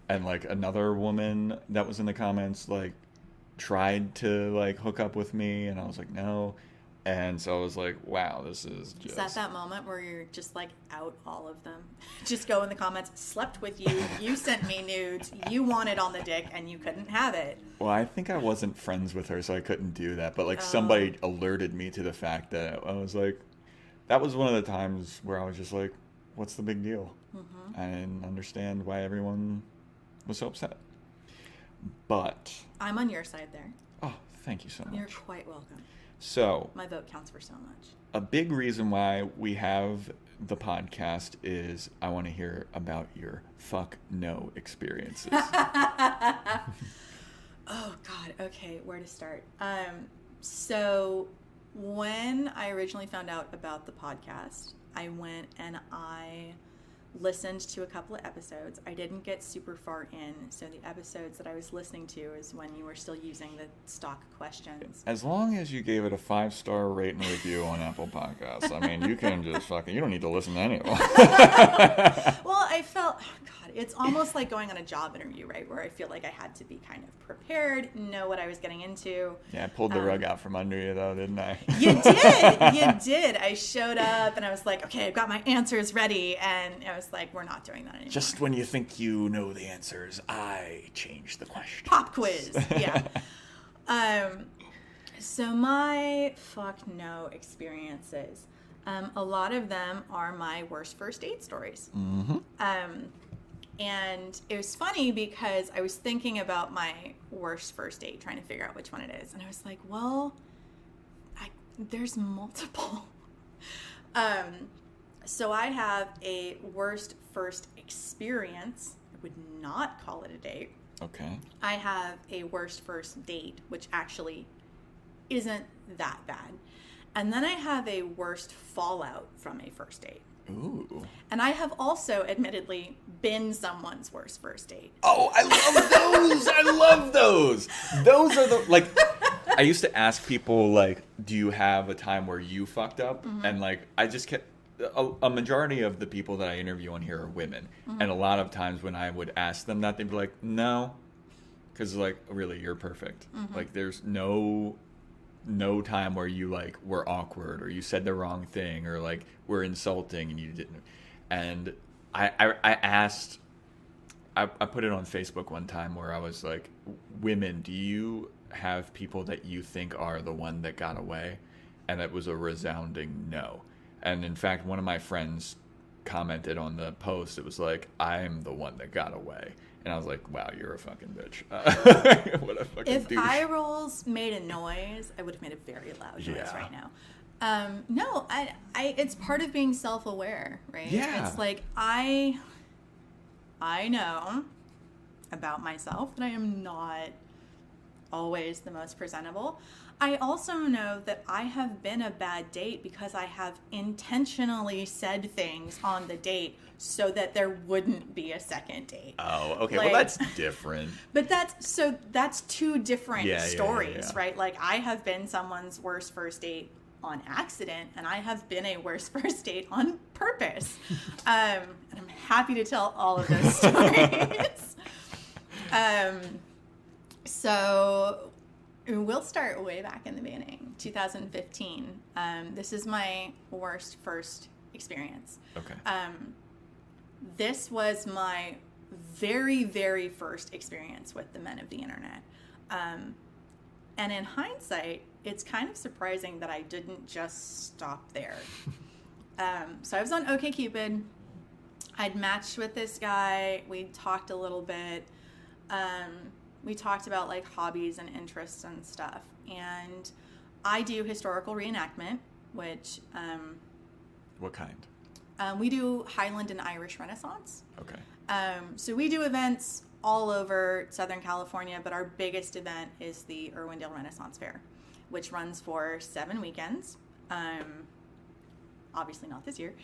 And, like, another woman that was in the comments, like, tried to, like, hook up with me. And I was like, no. And so I was like, wow, this is just... Is that moment where you're just, like, out all of them? Just go in the comments, slept with you, you sent me nudes, you wanted on the dick, and you couldn't have it. Well, I think I wasn't friends with her, so I couldn't do that. But, like, somebody alerted me to the fact that I was like... That was one of the times where I was just like, what's the big deal? Mm-hmm. I didn't understand why everyone was so upset. But... I'm on your side there. Oh, thank you so much. You're quite welcome. So... My vote counts for so much. A big reason why we have the podcast is I want to hear about your fuck no experiences. Oh, God. Okay, where to start? So... When I originally found out about the podcast, I went and I listened to a couple of episodes. I didn't get super far in, so the episodes that I was listening to is when you were still using the stock questions. As long as you gave it a 5-star rate and review on Apple Podcasts, I mean, you can just fucking, you don't need to listen to anyone. Well, I felt, oh God, it's almost like going on a job interview, right? Where I feel like I had to be kind of prepared, know what I was getting into. Yeah, I pulled the rug out from under you, though, didn't I? You did. You did. I showed up and I was like, okay, I've got my answers ready. And I was like, we're not doing that anymore. Just when you think you know the answers, I change the question. Pop quiz. Yeah. So my fuck no experiences. A lot of them are my worst first date stories. Mm-hmm. And it was funny because I was thinking about my worst first date, trying to figure out which one it is. And I was like, well, there's multiple. So I have a worst first experience. I would not call it a date. Okay. I have a worst first date, which actually isn't that bad. And then I have a worst fallout from a first date. Ooh. And I have also, admittedly, been someone's worst first date. Oh, I love those! I love those! Those are the, like, I used to ask people, like, do you have a time where you fucked up? Mm-hmm. And, like, I just kept, a majority of the people that I interview on here are women. Mm-hmm. And a lot of times when I would ask them that, they'd be like, no. Because, like, really, you're perfect. Mm-hmm. Like, there's no time where you, like, were awkward or you said the wrong thing or, like, were insulting and you didn't. And I asked, I put it on Facebook one time where I was like, women, do you have people that you think are the one that got away? And it was a resounding no. And in fact, one of my friends commented on the post, it was like, I'm the one that got away. And I was like, wow, you're a fucking bitch. What a fucking If douche. eye rolls made a noise, I would have made a very loud noise right now. No, I it's part of being self-aware, right? Yeah. It's like, I know about myself that I am not always the most presentable. I also know that I have been a bad date because I have intentionally said things on the date so that there wouldn't be a second date. Oh, okay. Like, well, that's different. But that's two different stories, yeah. right? Like, I have been someone's worst first date on accident, and I have been a worst first date on purpose. And I'm happy to tell all of those stories. So we'll start way back in the beginning, 2015. This is my worst first experience. Okay. This was my very, very first experience with the men of the internet. And in hindsight, it's kind of surprising that I didn't just stop there. So I was on OkCupid. I'd matched with this guy. We talked a little bit. We talked about like hobbies and interests and stuff. And I do historical reenactment, which... what kind? We do Highland and Irish Renaissance. Okay. So we do events all over Southern California, but our biggest event is the Irwindale Renaissance Fair, which runs for 7 weekends. Obviously not this year.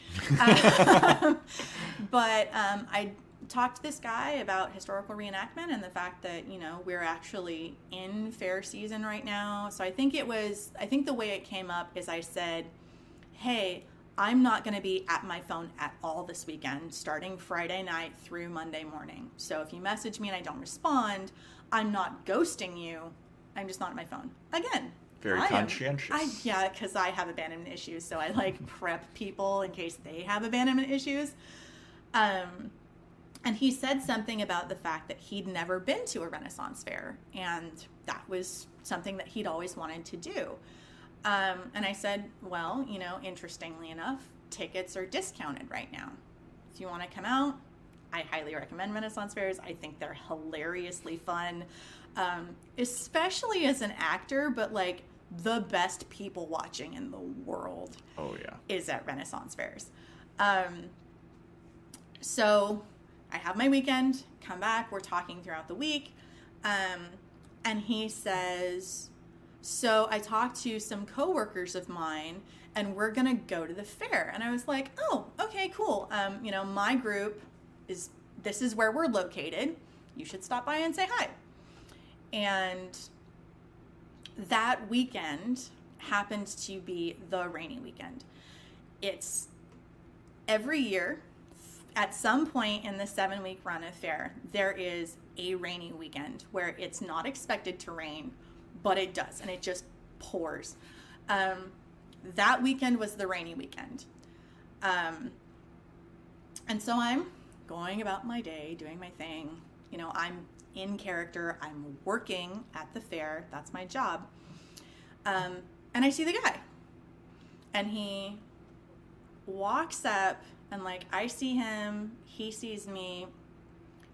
But I talked to this guy about historical reenactment and the fact that, we're actually in fair season right now. So I think the way it came up is I said, hey, I'm not going to be at my phone at all this weekend, starting Friday night through Monday morning. So if you message me and I don't respond, I'm not ghosting you. I'm just not at my phone. Again, very conscientious. Yeah, because I have abandonment issues, so I prep people in case they have abandonment issues. And he said something about the fact that he'd never been to a Renaissance fair, and that was something that he'd always wanted to do. And I said, well, interestingly enough, tickets are discounted right now. If you want to come out, I highly recommend Renaissance fairs. I think they're hilariously fun, especially as an actor, but the best people watching in the world is at Renaissance fairs. So I have my weekend, come back, we're talking throughout the week, and he says, so I talked to some coworkers of mine, and we're going to go to the fair. And I was like, oh, okay, cool. My group this is where we're located. You should stop by and say hi. And that weekend happened to be the rainy weekend. It's every year, at some point in the 7-week run of fair, there is a rainy weekend where it's not expected to rain, but it does, and it just pours. That weekend was the rainy weekend. And so I'm going about my day, doing my thing. I'm in character. I'm working at the fair. That's my job. And I see the guy. And he walks up, and I see him. He sees me.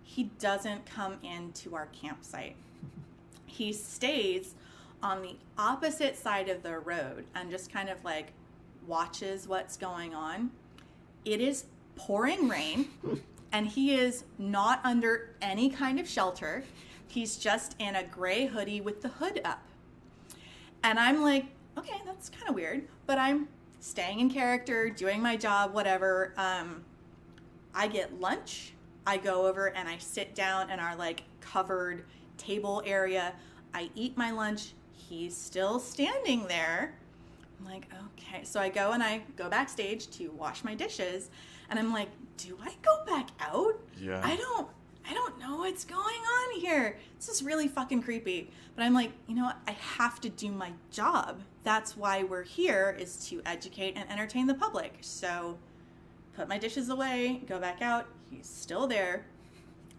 He doesn't come into our campsite. He stays on the opposite side of the road and just kind of watches what's going on. It is pouring rain, and he is not under any kind of shelter. He's just in a gray hoodie with the hood up. And I'm like, okay, that's kind of weird, but I'm staying in character, doing my job, whatever. I get lunch. I go over and I sit down in our covered table area. I eat my lunch. He's still standing there. I'm like, okay. So I go backstage to wash my dishes, and I'm like, do I go back out? Yeah. I don't know what's going on here. This is really fucking creepy. But I'm like, I have to do my job. That's why we're here, is to educate and entertain the public. So put my dishes away, go back out. He's still there.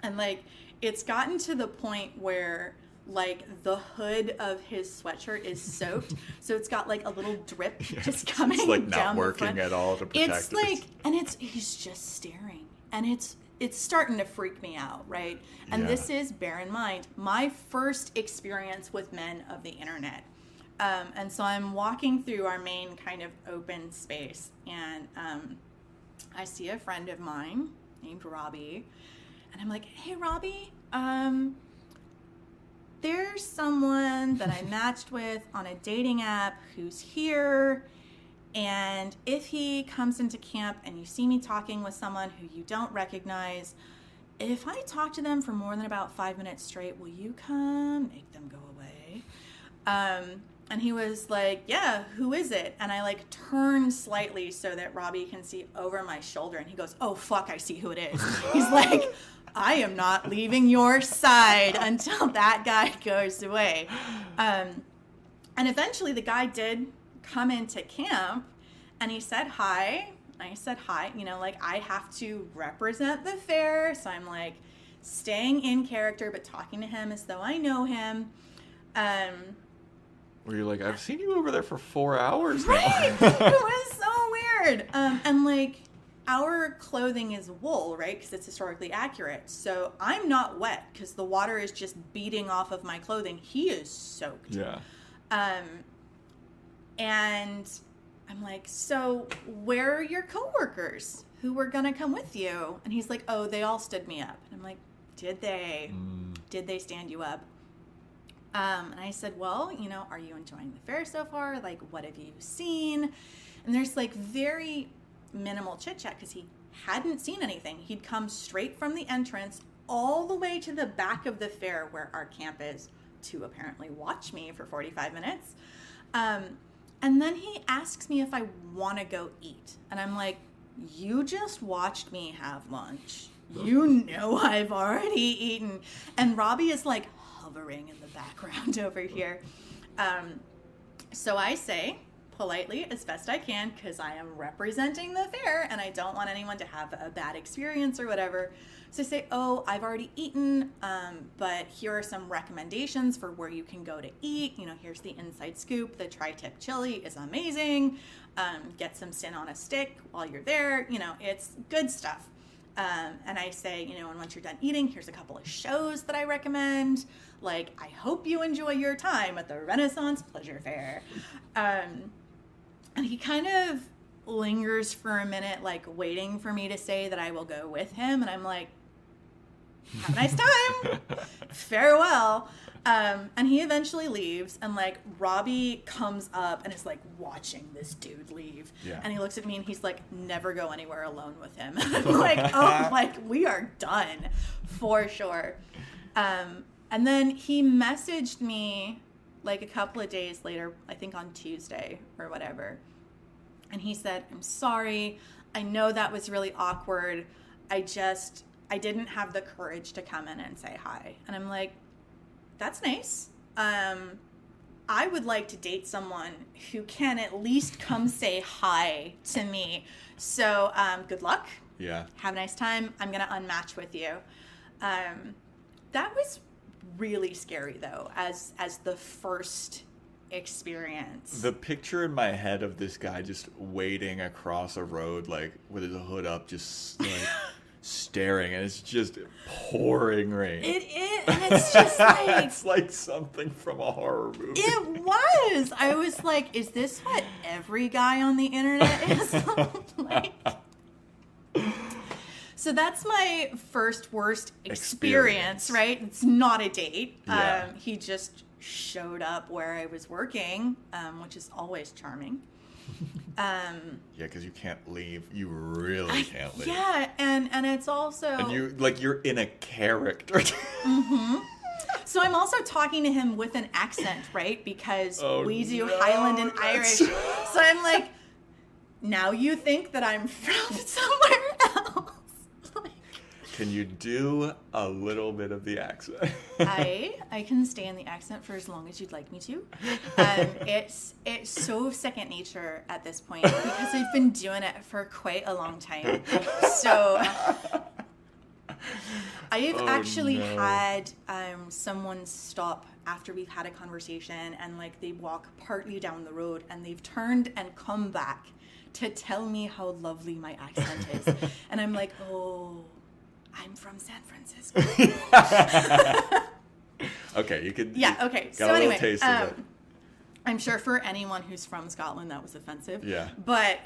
And it's gotten to the point where the hood of his sweatshirt is soaked, so it's got a little drip just coming it's down not the working front. at all to protect it. And he's just staring, and it's starting to freak me out, right? And this is, bear in mind, my first experience with men of the internet. And so I'm walking through our main kind of open space, and I see a friend of mine named Robbie, and I'm like, hey, Robbie, there's someone that I matched with on a dating app who's here, and if he comes into camp and you see me talking with someone who you don't recognize, if I talk to them for more than about 5 minutes straight, will you come make them go away? And he was like, yeah, who is it? And I turn slightly so that Robbie can see over my shoulder, and he goes, oh, fuck, I see who it is. He's like, I am not leaving your side until that guy goes away. And eventually the guy did come into camp, and he said hi. I said hi. I have to represent the fair, so I'm staying in character but talking to him as though I know him. Where you're like, I've seen you over there for 4 hours now. Right? It was so weird. And our clothing is wool, right? Because it's historically accurate. So I'm not wet because the water is just beating off of my clothing. He is soaked. Yeah. And I'm like, so where are your coworkers who were going to come with you? And he's like, oh, they all stood me up. And I'm like, did they? Did they stand you up? And I said, well, you know, are you enjoying the fair so far? Like, what have you seen? And there's like very minimal chit chat because he hadn't seen anything. He'd come straight from the entrance all the way to the back of the fair where our camp is to apparently watch me for 45 minutes. And then he asks me if I want to go eat. And I'm like, you just watched me have lunch. You know I've already eaten. And Robbie is like hovering in the background over here. So I say politely, as best I can, because I am representing the fair and I don't want anyone to have a bad experience or whatever. So I say, oh, I've already eaten, but here are some recommendations for where you can go to eat. You know, here's the inside scoop. The tri-tip chili is amazing. Get some sin on a stick while you're there. You know, it's good stuff. And I say, you know, and once you're done eating, here's a couple of shows that I recommend. Like, I hope you enjoy your time at the Renaissance Pleasure Fair. And he kind of lingers for a minute, like waiting for me to say that I will go with him. And I'm like, have a nice time. Farewell. And he eventually leaves, and like Robbie comes up and is like watching this dude leave. Yeah. And he looks at me and he's like, never go anywhere alone with him. And I'm like, oh, like we are done for sure. And then he messaged me like a couple of days later, I think on Tuesday or whatever. And he said, I'm sorry. I know that was really awkward. I didn't have the courage to come in and say hi. And I'm like, that's nice. I would like to date someone who can at least come say hi to me. So good luck. Yeah. Have a nice time. I'm going to unmatch with you. That was really scary, though, as the first experience. The picture in my head of this guy just waiting across a road, like with his hood up, just like staring, and it's just pouring rain. It is, and it's just like it's like something from a horror movie. It was. I was like, is this what every guy on the internet is like? So that's my first worst experience, right? It's not a date. Yeah. He just showed up where I was working, which is always charming. Yeah, because you can't leave. You really can't leave. Yeah, and it's also... And you're in a character. Mm-hmm. So I'm also talking to him with an accent, right? Because we do Highland and Irish. So I'm like, now you think that I'm from somewhere else. Can you do a little bit of the accent? I can stay in the accent for as long as you'd like me to. It's so second nature at this point because I've been doing it for quite a long time. So I've actually had someone stop after we've had a conversation and like they walk partly down the road and they've turned and come back to tell me how lovely my accent is. And I'm like, oh, I'm from San Francisco. Okay, you could. Yeah, okay. Got So a little anyway, taste of it. I'm sure for anyone who's from Scotland that was offensive. Yeah. But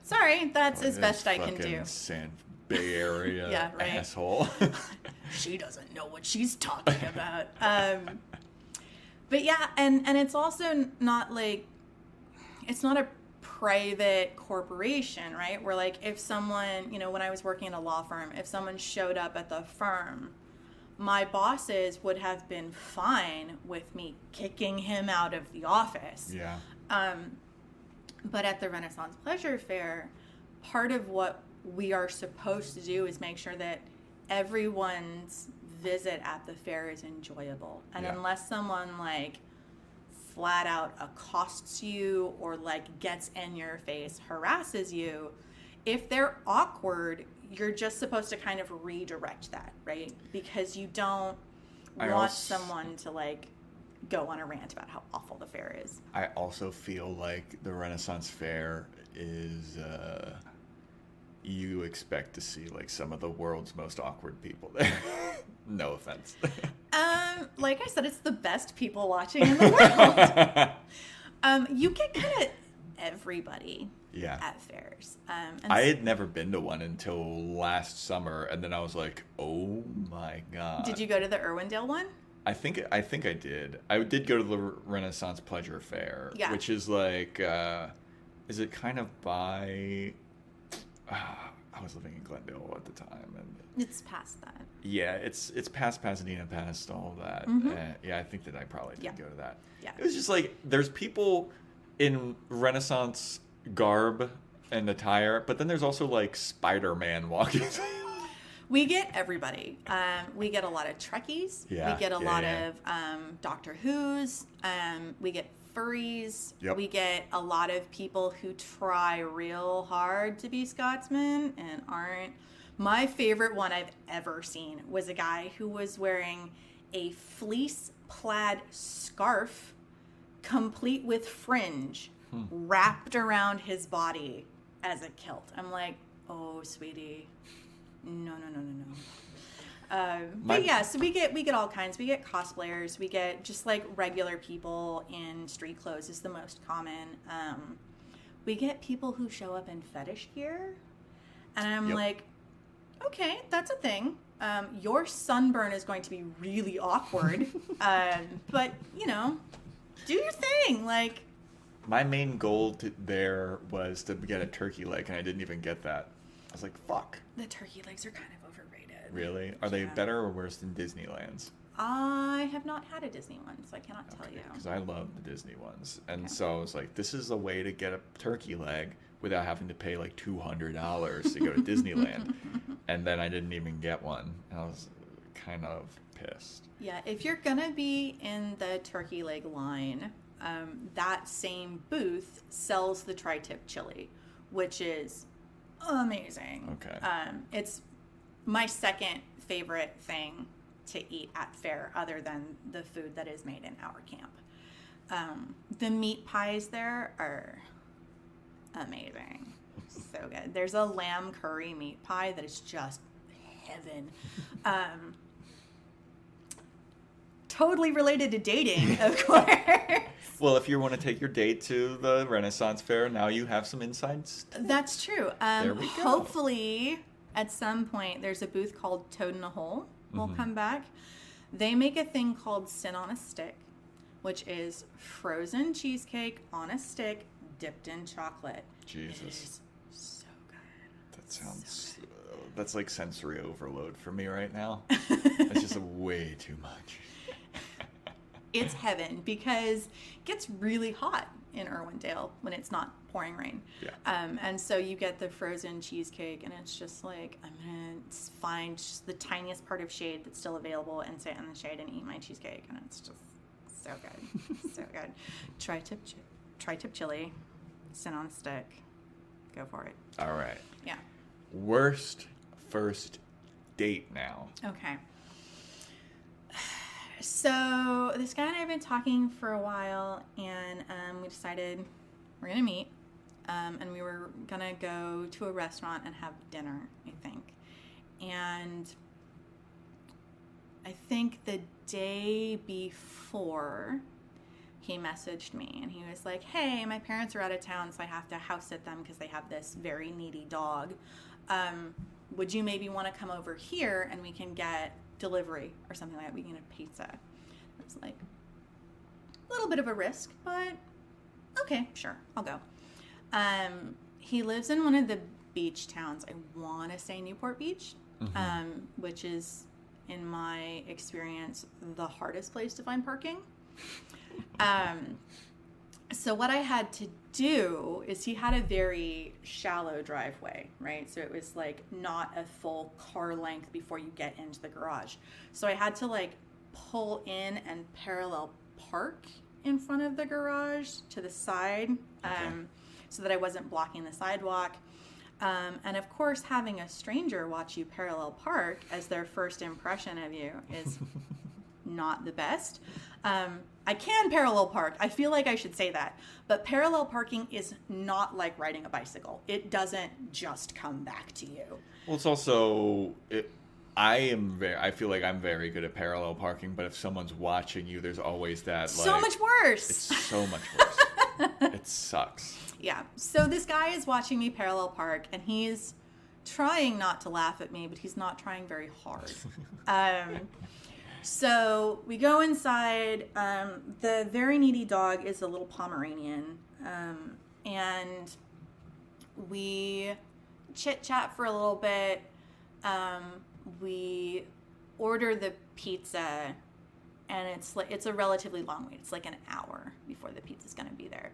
sorry, that's as best I can do. San Bay Area Yeah, right. asshole. She doesn't know what she's talking about. But yeah, and it's also not like, it's not a private corporation, right? Where like if someone, you know, when I was working in a law firm, if someone showed up at the firm, my bosses would have been fine with me kicking him out of the office. Yeah. But at the Renaissance Pleasure Fair, part of what we are supposed to do is make sure that everyone's visit at the fair is enjoyable. And unless someone like flat out accosts you or like gets in your face, harasses you, if they're awkward, you're just supposed to kind of redirect that, right? Because you don't want someone to like go on a rant about how awful the fair is. I also feel like the Renaissance Fair is you expect to see like some of the world's most awkward people there. No offense. Like I said, it's the best people watching in the world. You get kind of everybody Yeah. at fairs. I had never been to one until last summer, and then I was like, "Oh my god!" Did you go to the Irwindale one? I think I did. I did go to the Renaissance Pleasure Fair, Yeah. which is like, is it kind of by? I was living in Glendale at the time, and It's past that. yeah, it's past Pasadena, past all that. Mhm. Yeah, I think that I probably did go to that. Yeah. It was just like there's people in Renaissance garb and attire, but then there's also like Spider-Man walking. We get everybody. We get a lot of Trekkies. Yeah, We get a yeah, lot yeah. of Doctor Who's. We get furries. Yep. We get a lot of people who try real hard to be Scotsmen and aren't. My favorite one I've ever seen was a guy who was wearing a fleece plaid scarf complete with fringe wrapped around his body as a kilt. I'm like, oh, sweetie. No. But yeah, so we get all kinds. We get cosplayers. We get just like regular people in street clothes is the most common. We get people who show up in fetish gear, and I'm Yep. like, okay, that's a thing. Your sunburn is going to be really awkward, but you know, do your thing. Like, My main goal there was to get a turkey leg, and I didn't even get that. I was like, fuck. the turkey legs are kind of overrated. Really? Are they Yeah. better or worse than Disneyland's? I have not had a Disney one, so I cannot tell you. Because I love the Disney ones. And Okay. so I was like, this is a way to get a turkey leg without having to pay like $200 to go to Disneyland. And then I didn't even get one. And I was kind of pissed. Yeah, if you're gonna be in the turkey leg line, that same booth sells the tri-tip chili, which is amazing. Okay. It's my second favorite thing to eat at fair, other than the food that is made in our camp. The meat pies there are amazing, so good. There's a lamb curry meat pie that is just heaven. Totally related to dating, of course. Well, if you want to take your date to the Renaissance Fair, now you have some insights. That's true. There we go. Hopefully, at some point, there's a booth called Toad in a Hole. Will Mm-hmm. come back. They make a thing called Sin on a Stick, which is frozen cheesecake on a stick dipped in chocolate. It Jesus. is so good. That sounds... that's like sensory overload for me right now. It's just way too much. It's heaven because it gets really hot in Irwindale when it's not pouring rain. Yeah. And so you get the frozen cheesecake, and it's just like, I'm going to find just the tiniest part of shade that's still available and sit in the shade and eat my cheesecake. And it's just so good. So good. Tri-tip chili, sit on a stick. Go for it. All right. Yeah. Worst first date now. Okay. So this guy and I have been talking for a while, and we decided we're gonna meet, and we were gonna go to a restaurant and have dinner, I think. And I think the day before, he messaged me, and he was like, "Hey, my parents are out of town, so I have to house sit them because they have this very needy dog. Would you maybe want to come over here and we can get delivery or something like that? We can get a pizza." I was like, a little bit of a risk, but okay, sure, I'll go. He lives in one of the beach towns. I want to say Newport Beach, which is, in my experience, the hardest place to find parking. So what I had to do is, he had a very shallow driveway, right? So it was like not a full car length before you get into the garage. So I had to like pull in and parallel park in front of the garage to the side, so that I wasn't blocking the sidewalk. And of course, having a stranger watch you parallel park as their first impression of you is not the best. I can parallel park. I feel like I should say that. But parallel parking is not like riding a bicycle. It doesn't just come back to you. Well, it's also... I feel like I'm very good at parallel parking, but if someone's watching you, there's always that, like... So much worse. It's so much worse. It sucks. Yeah. So this guy is watching me parallel park, and he's trying not to laugh at me, but he's not trying very hard. So we go inside. The very needy dog is a little Pomeranian. And we chit-chat for a little bit. We order the pizza, and it's a relatively long wait. It's like an hour before the pizza's going to be there.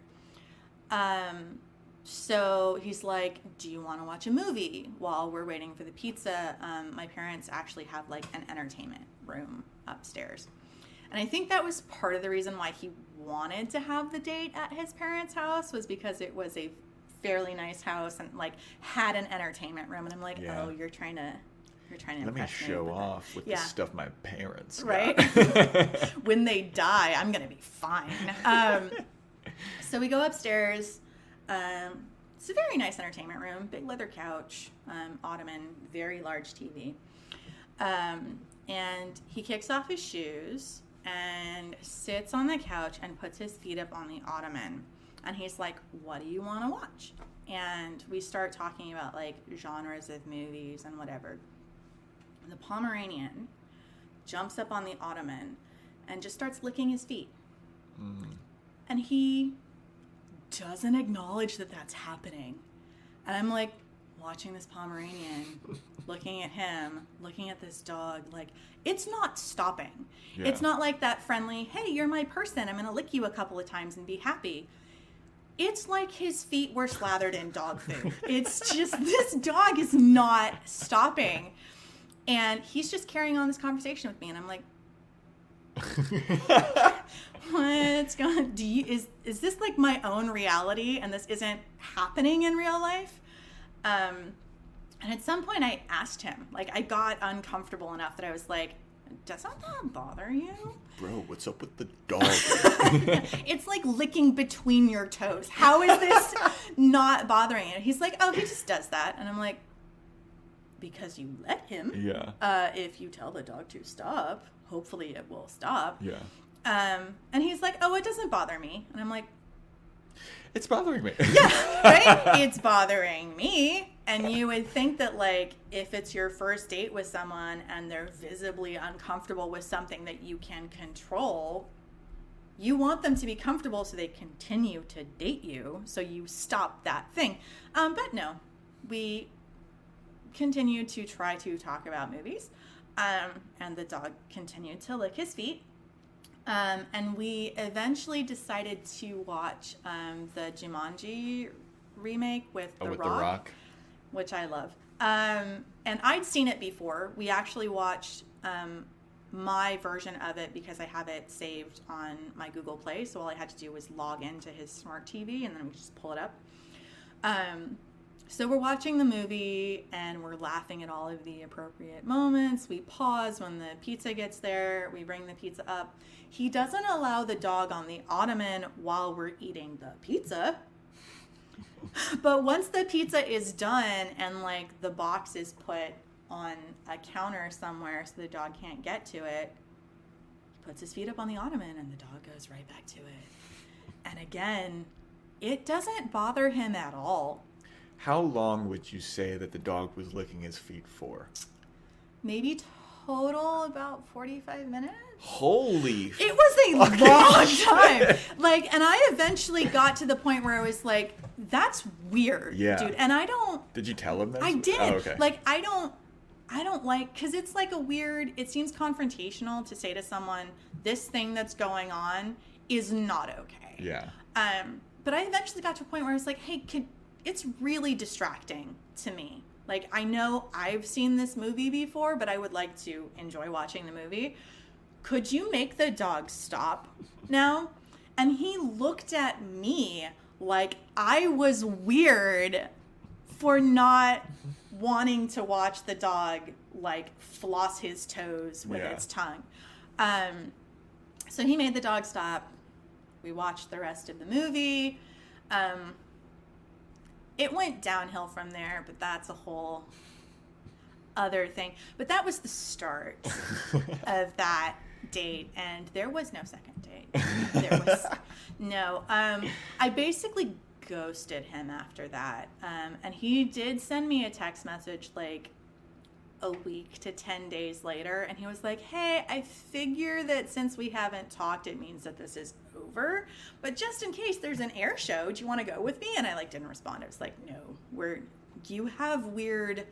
So he's like, do you want to watch a movie while we're waiting for the pizza? My parents actually have like an entertainment room upstairs. And I think that was part of the reason why he wanted to have the date at his parents' house, was because it was a fairly nice house and like had an entertainment room. And I'm like, Yeah. oh, you're trying to Let me show off with the Yeah. stuff my parents got. Right? When they die, I'm going to be fine. So we go upstairs. It's a very nice entertainment room, big leather couch, ottoman, very large TV. And he kicks off his shoes and sits on the couch and puts his feet up on the ottoman. And he's like, what do you want to watch? And we start talking about like genres of movies and whatever. The Pomeranian jumps up on the ottoman and just starts licking his feet. And he doesn't acknowledge that that's happening. And I'm like watching this Pomeranian, looking at him, looking at this dog, like it's not stopping. Yeah. It's not like that friendly, hey, you're my person, I'm gonna lick you a couple of times and be happy. It's like his feet were slathered in dog food. It's just, this dog is not stopping. And he's just carrying on this conversation with me, and I'm like, what's going? Is this like my own reality, and this isn't happening in real life? And at some point, I asked him. Like, I got uncomfortable enough that I was like, doesn't that bother you? Bro, what's up with the dog? It's like licking between your toes. How is this not bothering you? He's like, oh, he just does that, and I'm like, because you let him. Yeah. If you tell the dog to stop, hopefully it will stop. Yeah. And he's like, oh, it doesn't bother me. And I'm like, It's bothering me. yeah, right? It's bothering me. And you would think that, like, if it's your first date with someone and they're visibly uncomfortable with something that you can control, you want them to be comfortable so they continue to date you. So you stop that thing. But no, we continued to try to talk about movies. And the dog continued to lick his feet. And we eventually decided to watch the Jumanji remake with The Rock, which I love. And I'd seen it before. We actually watched my version of it because I have it saved on my Google Play. So all I had to do was log into his smart TV, and then we just pull it up. So we're watching the movie, and we're laughing at all of the appropriate moments. We pause when the pizza gets there. We bring the pizza up. He doesn't allow the dog on the ottoman while we're eating the pizza. But once the pizza is done and, like, the box is put on a counter somewhere so the dog can't get to it, he puts his feet up on the ottoman, and the dog goes right back to it. And again, it doesn't bother him at all. How long would you say that the dog was licking his feet for? Maybe total about 45 minutes. Holy! It was a long time. Like, and I eventually got to the point where I was like, that's weird, dude. And I don't... Did you tell him that? I did. Oh, okay. Like, I don't like, because it's like a weird, it seems confrontational to say to someone, this thing that's going on is not okay. Yeah. But I eventually got to a point where I was like, hey, it's really distracting to me. Like, I know I've seen this movie before, but I would like to enjoy watching the movie. Could you make the dog stop now? And he looked at me like I was weird for not wanting to watch the dog, like, floss his toes with its tongue. So he made the dog stop. We watched the rest of the movie. It went downhill from there, but that's a whole other thing. But that was the start of that date, and there was no second date. There was no. I basically ghosted him after that. And he did send me a text message like a week to 10 days later, and he was like, hey, I figure that since we haven't talked, it means that this is over, but just in case there's an air show, do you want to go with me? And I like didn't respond. I was like, no, you have weird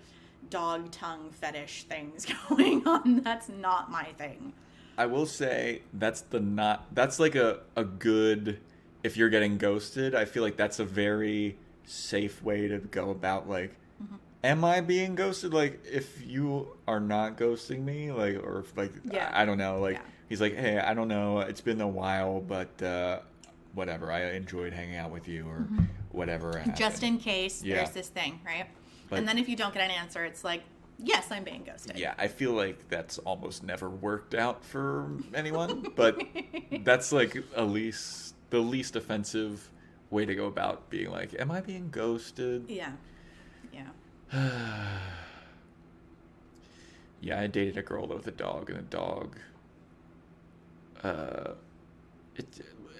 dog tongue fetish things going on. That's not my thing. I will say that's like a good, if you're getting ghosted, I feel like that's a very safe way to go about, like, am I being ghosted? Like, if you are not ghosting me, like, or if, like, I don't know, like, he's like, hey, I don't know, it's been a while, but whatever, I enjoyed hanging out with you, or whatever happened. Just in case there's this thing, right? But, and then if you don't get an answer, it's like, yes, I'm being ghosted. Yeah, I feel like that's almost never worked out for anyone, but that's like the least offensive way to go about being like, am I being ghosted? Yeah. Yeah, I dated a girl with a dog, and a dog,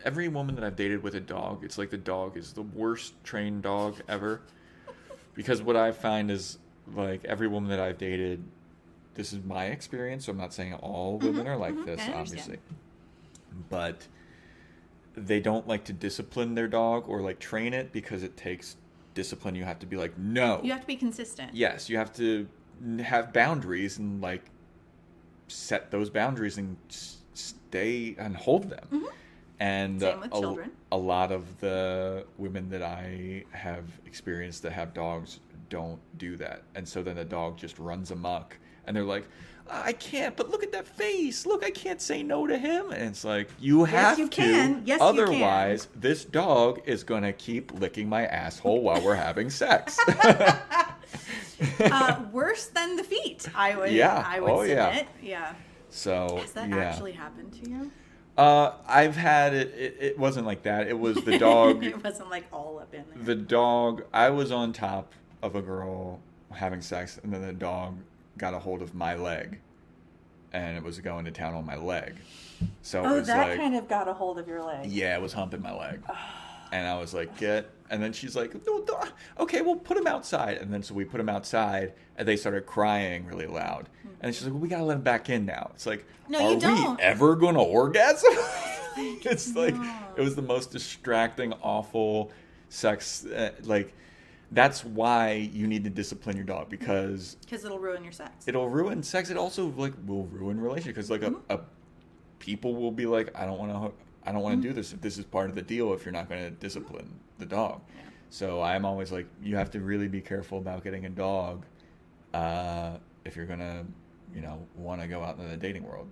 every woman that I've dated with a dog, it's like the dog is the worst trained dog ever. Because what I find is, like, every woman that I've dated, this is my experience, so I'm not saying all women are like this, obviously. But they don't like to discipline their dog or, like, train it, because it takes discipline. You have to be like, no. You have to be consistent. Yes, you have to have boundaries and, like, set those boundaries and stay and hold them. And same with children. A lot of the women that I have experienced that have dogs don't do that. And so then the dog just runs amok. And they're like, I can't, but look at that face. Look, I can't say no to him. And it's like, you have to. Can. Yes, otherwise, you can. This dog is going to keep licking my asshole while we're having sex. Worse than the feet, I would submit. Yeah. So, has that actually happened to you? I've had it. It wasn't like that. It was the dog. It wasn't like all up in there. The dog. I was on top of a girl having sex, and then the dog got a hold of my leg, and it was going to town on my leg. So it was that like, kind of got a hold of your leg. Yeah, it was humping my leg. And I was like, and then she's like, no, okay, we'll put him outside. And then so we put him outside, and they started crying really loud. And she's like, well, we got to let him back in now. It's like, no, you don't. We ever going to orgasm? It's like, it was the most distracting, awful sex. Like, that's why you need to discipline your dog, because it'll ruin your sex. It'll ruin sex. It also, like, will ruin relationships. Because, like, people will be like, I don't want to do this if this is part of the deal, if you're not going to discipline the dog. Yeah. So I'm always like, you have to really be careful about getting a dog if you're going to, want to go out into the dating world.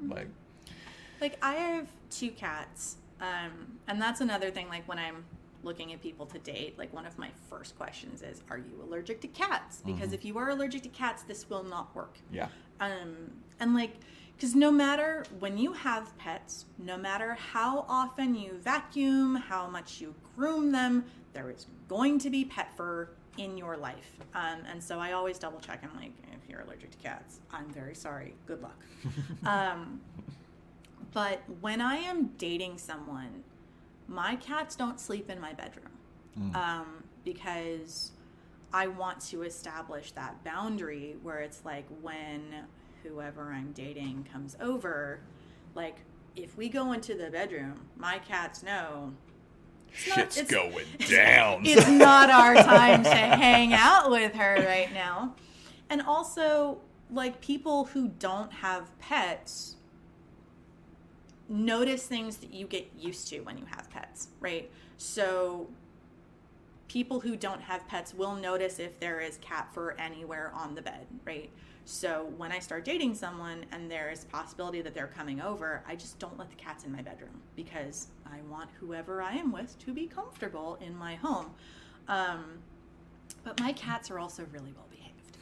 Like I have 2 cats, and that's another thing, like when I'm looking at people to date, like one of my first questions is, are you allergic to cats? Because if you are allergic to cats, this will not work. Yeah. And like, because no matter when you have pets, no matter how often you vacuum, how much you groom them, there is going to be pet fur in your life. And so I always double check. I'm like, if you're allergic to cats, I'm very sorry. Good luck. But when I am dating someone, my cats don't sleep in my bedroom because I want to establish that boundary where it's like, when whoever I'm dating comes over, like, if we go into the bedroom, my cats know shit's going down. It's not our time to hang out with her right now. And also, like, people who don't have pets notice things that you get used to when you have pets, right? So people who don't have pets will notice if there is cat fur anywhere on the bed, right? So when I start dating someone and there is possibility that they're coming over, I just don't let the cats in my bedroom because I want whoever I am with to be comfortable in my home. But my cats are also really well behaved.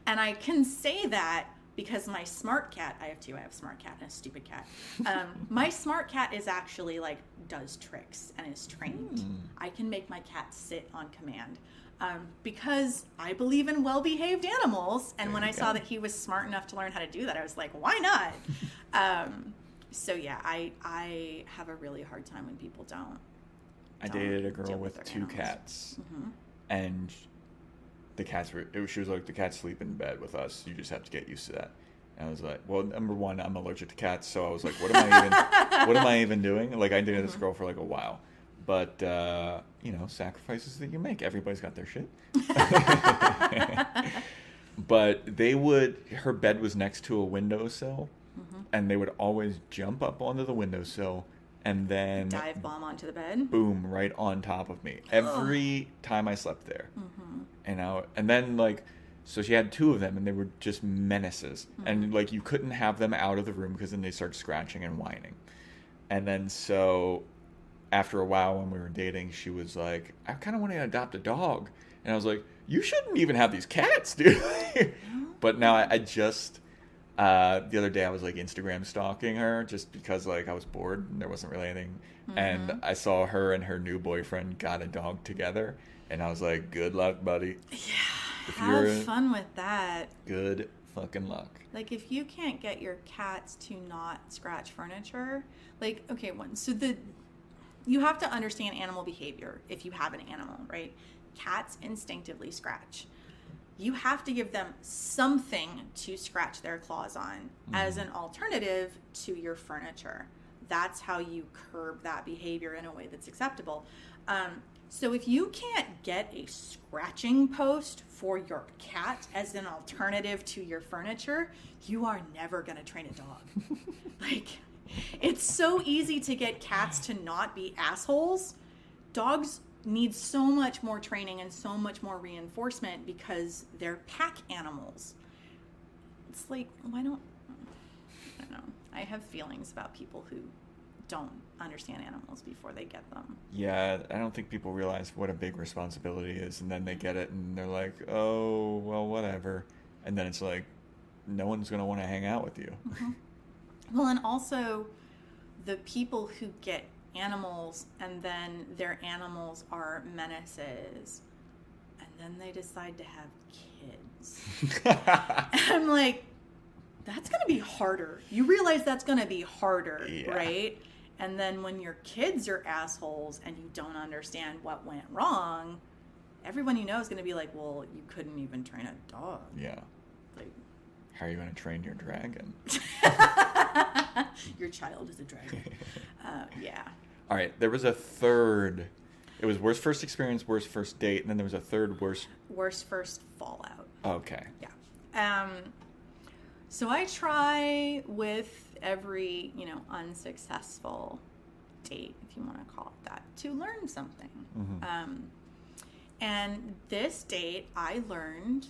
And I can say that because my smart cat, I have 2, I have a smart cat and a stupid cat. My smart cat is actually like, does tricks and is trained. I can make my cat sit on command. Because I believe in well-behaved animals, and when I saw that he was smart enough to learn how to do that, I was like, why not? So yeah, I have a really hard time when people don't. I dated a girl deal with their 2 animals. cats, and the cats were. She was like, the cats sleep in bed with us. You just have to get used to that. And I was like, well, number one, I'm allergic to cats, so I was like, what am I even doing? Like, I dated this girl for like a while, but sacrifices that you make. Everybody's got their shit. But her bed was next to a windowsill, and they would always jump up onto the windowsill and then dive bomb onto the bed. Boom, right on top of me every time I slept there. And then like, so she had 2 of them, and they were just menaces. And like, you couldn't have them out of the room because then they start scratching and whining. And then so after a while, when we were dating, she was like, I kind of want to adopt a dog. And I was like, you shouldn't even have these cats, dude. But now I just the other day I was like Instagram stalking her just because like I was bored and there wasn't really anything. And I saw her and her new boyfriend got a dog together, and I was like, good luck, buddy. Yeah, have fun with that. Good fucking luck. Like, if you can't get your cats to not scratch furniture, like, okay, you have to understand animal behavior if you have an animal, right? Cats instinctively scratch. You have to give them something to scratch their claws on as an alternative to your furniture. That's how you curb that behavior in a way that's acceptable. So if you can't get a scratching post for your cat as an alternative to your furniture, you are never going to train a dog. Like, it's so easy to get cats to not be assholes. Dogs need so much more training and so much more reinforcement because they're pack animals. It's like, I don't know. I have feelings about people who don't understand animals before they get them. Yeah, I don't think people realize what a big responsibility is, and then they get it and they're like, oh, well, whatever. And then it's like, no one's going to want to hang out with you. Well, and also the people who get animals and then their animals are menaces and then they decide to have kids. And I'm like, that's going to be harder. You realize that's going to be harder, right? And then when your kids are assholes and you don't understand what went wrong, everyone you know is going to be like, well, you couldn't even train a dog. Yeah. Like, how are you going to train your dragon? Your child is a dragon. Yeah. All right. There was a third. It was worst first experience, worst first date, and then there was a third worst first fallout. Okay. Yeah. So I try with every, unsuccessful date, if you want to call it that, to learn something. And this date, I learned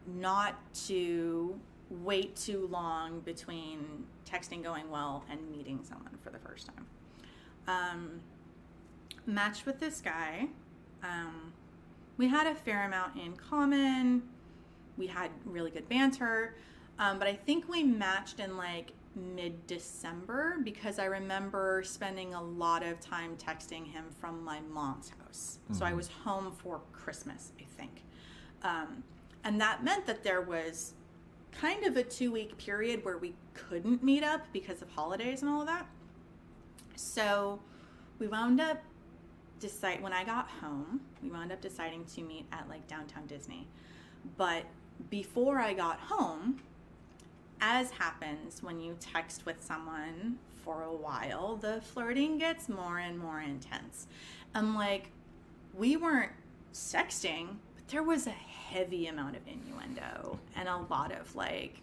not to wait too long between texting going well and meeting someone for the first time. Matched with this guy. We had a fair amount in common. We had really good banter. But I think we matched in like mid-December because I remember spending a lot of time texting him from my mom's house. So I was home for Christmas, I think. And that meant that there was kind of a 2-week period where we couldn't meet up because of holidays and all of that. So we wound up when I got home, we wound up deciding to meet at like downtown Disney. But before I got home, as happens when you text with someone for a while, the flirting gets more and more intense. And like, we weren't sexting, but there was a heavy amount of innuendo and a lot of like,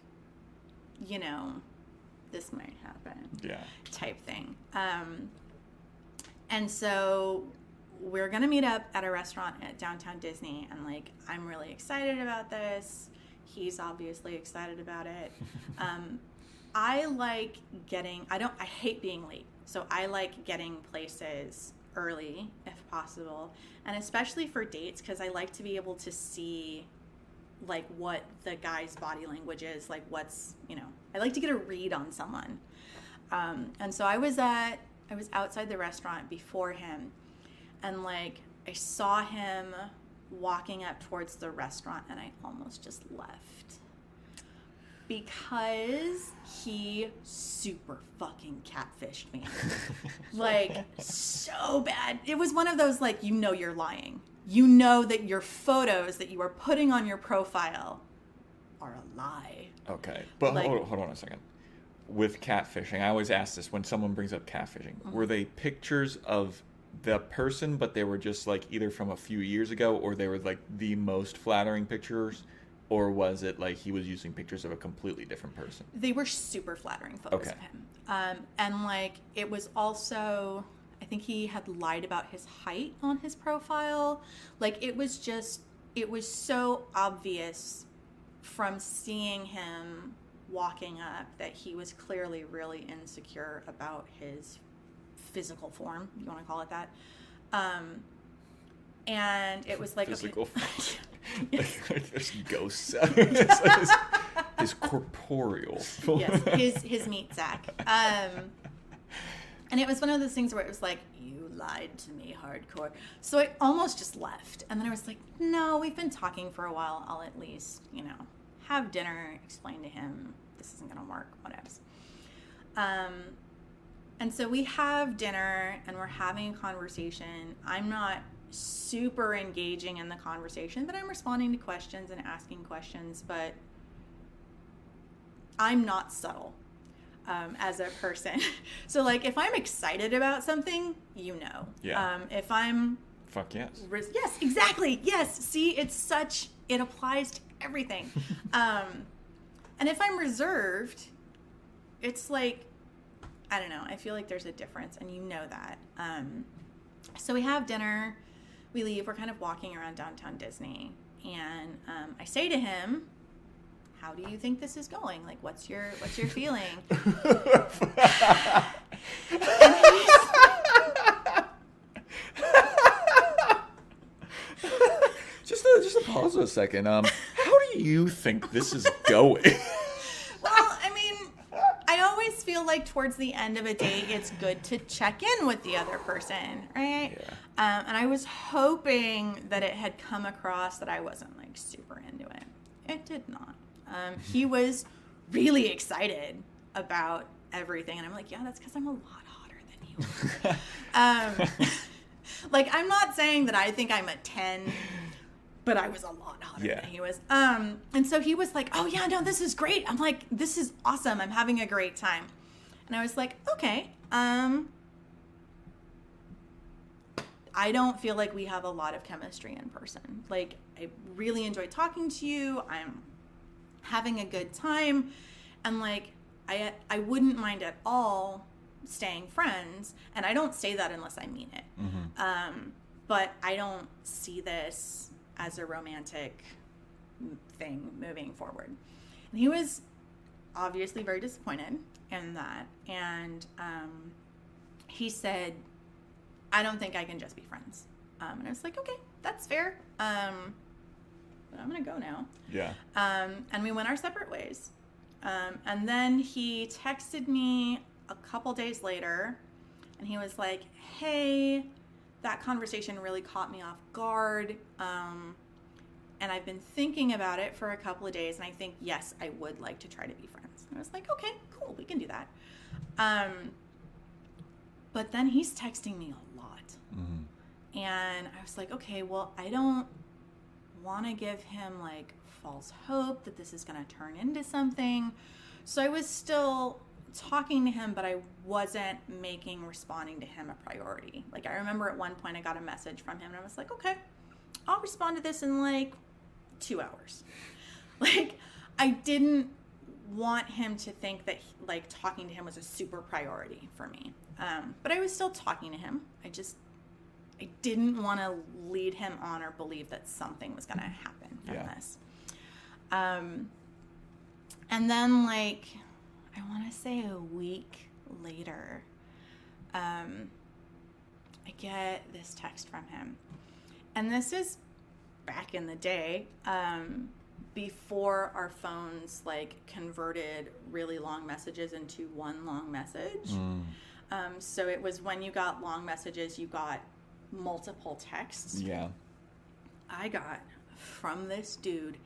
this might happen type thing. And so we're going to meet up at a restaurant at downtown Disney, and like, I'm really excited about this. He's obviously excited about it. I hate being late. So I like getting places early if possible. And especially for dates, because I like to be able to see like what the guy's body language is, like I like to get a read on someone. And so I was outside the restaurant before him, and like I saw him walking up towards the restaurant and I almost just left. Because he super fucking catfished me. Like, so bad. It was one of those, like, you know you're lying. You know that your photos that you are putting on your profile are a lie. Okay. But like, hold on a second. With catfishing, I always ask this when someone brings up catfishing. Mm-hmm. Were they pictures of the person, but they were just, like, either from a few years ago, or they were, like, the most flattering pictures? Or was it like he was using pictures of a completely different person? They were super flattering photos of him. And like, it was also, I think he had lied about his height on his profile. Like, it was so obvious from seeing him walking up that he was clearly really insecure about his physical form, you want to call it that. And it was like physical form. Yes. Like there's ghosts. His corporeal. Yes, his meat sack. And it was one of those things where it was like, you lied to me hardcore. So I almost just left. And then I was like, no, we've been talking for a while. I'll at least, have dinner, explain to him this isn't going to work, whatevs. And so we have dinner and we're having a conversation. I'm not super engaging in the conversation, but I'm responding to questions and asking questions, but I'm not subtle as a person. So like, if I'm excited about something, Yeah. If I'm fuck yes. Yes, exactly. Yes. See, it applies to everything. And if I'm reserved, it's like, I don't know. I feel like there's a difference, and you know that. So we have dinner. We leave. We're kind of walking around downtown Disney, and I say to him, "How do you think this is going? Like, what's your feeling?" Just a pause a second. How do you think this is going? Well, I mean, I always feel like towards the end of a date, it's good to check in with the other person, right? Yeah. And I was hoping that it had come across that I wasn't like super into it. It did not. He was really excited about everything, and I'm like, yeah, that's because I'm a lot hotter than you. Like, I'm not saying that I think I'm a 10, but I was a lot hotter than he was. And so he was like, oh yeah, no, this is great. I'm like, this is awesome. I'm having a great time. And I was like, okay. I don't feel like we have a lot of chemistry in person. Like, I really enjoy talking to you. I'm having a good time. And like, I wouldn't mind at all staying friends. And I don't say that unless I mean it. Mm-hmm. But I don't see this as a romantic thing moving forward. And he was obviously very disappointed in that. And he said, I don't think I can just be friends. And I was like, okay, that's fair. But I'm going to go now. Yeah. And we went our separate ways. And then he texted me a couple days later, and he was like, hey, that conversation really caught me off guard. And I've been thinking about it for a couple of days, and I think, yes, I would like to try to be friends. And I was like, okay, cool, we can do that. But then he's texting me a lot. Mm-hmm. And I was like, okay, well, I don't want to give him like false hope that this is going to turn into something. So I was still talking to him, but I wasn't making responding to him a priority. Like, I remember at one point I got a message from him, and I was like, okay, I'll respond to this in like 2 hours. Like, I didn't want him to think that like talking to him was a super priority for me. But I was still talking to him. I didn't want to lead him on or believe that something was going to happen from this. And then, like, I want to say a week later, I get this text from him. And this is back in the day, before our phones, like, converted really long messages into one long message. So it was when you got long messages, you got multiple texts. Yeah. I got from this dude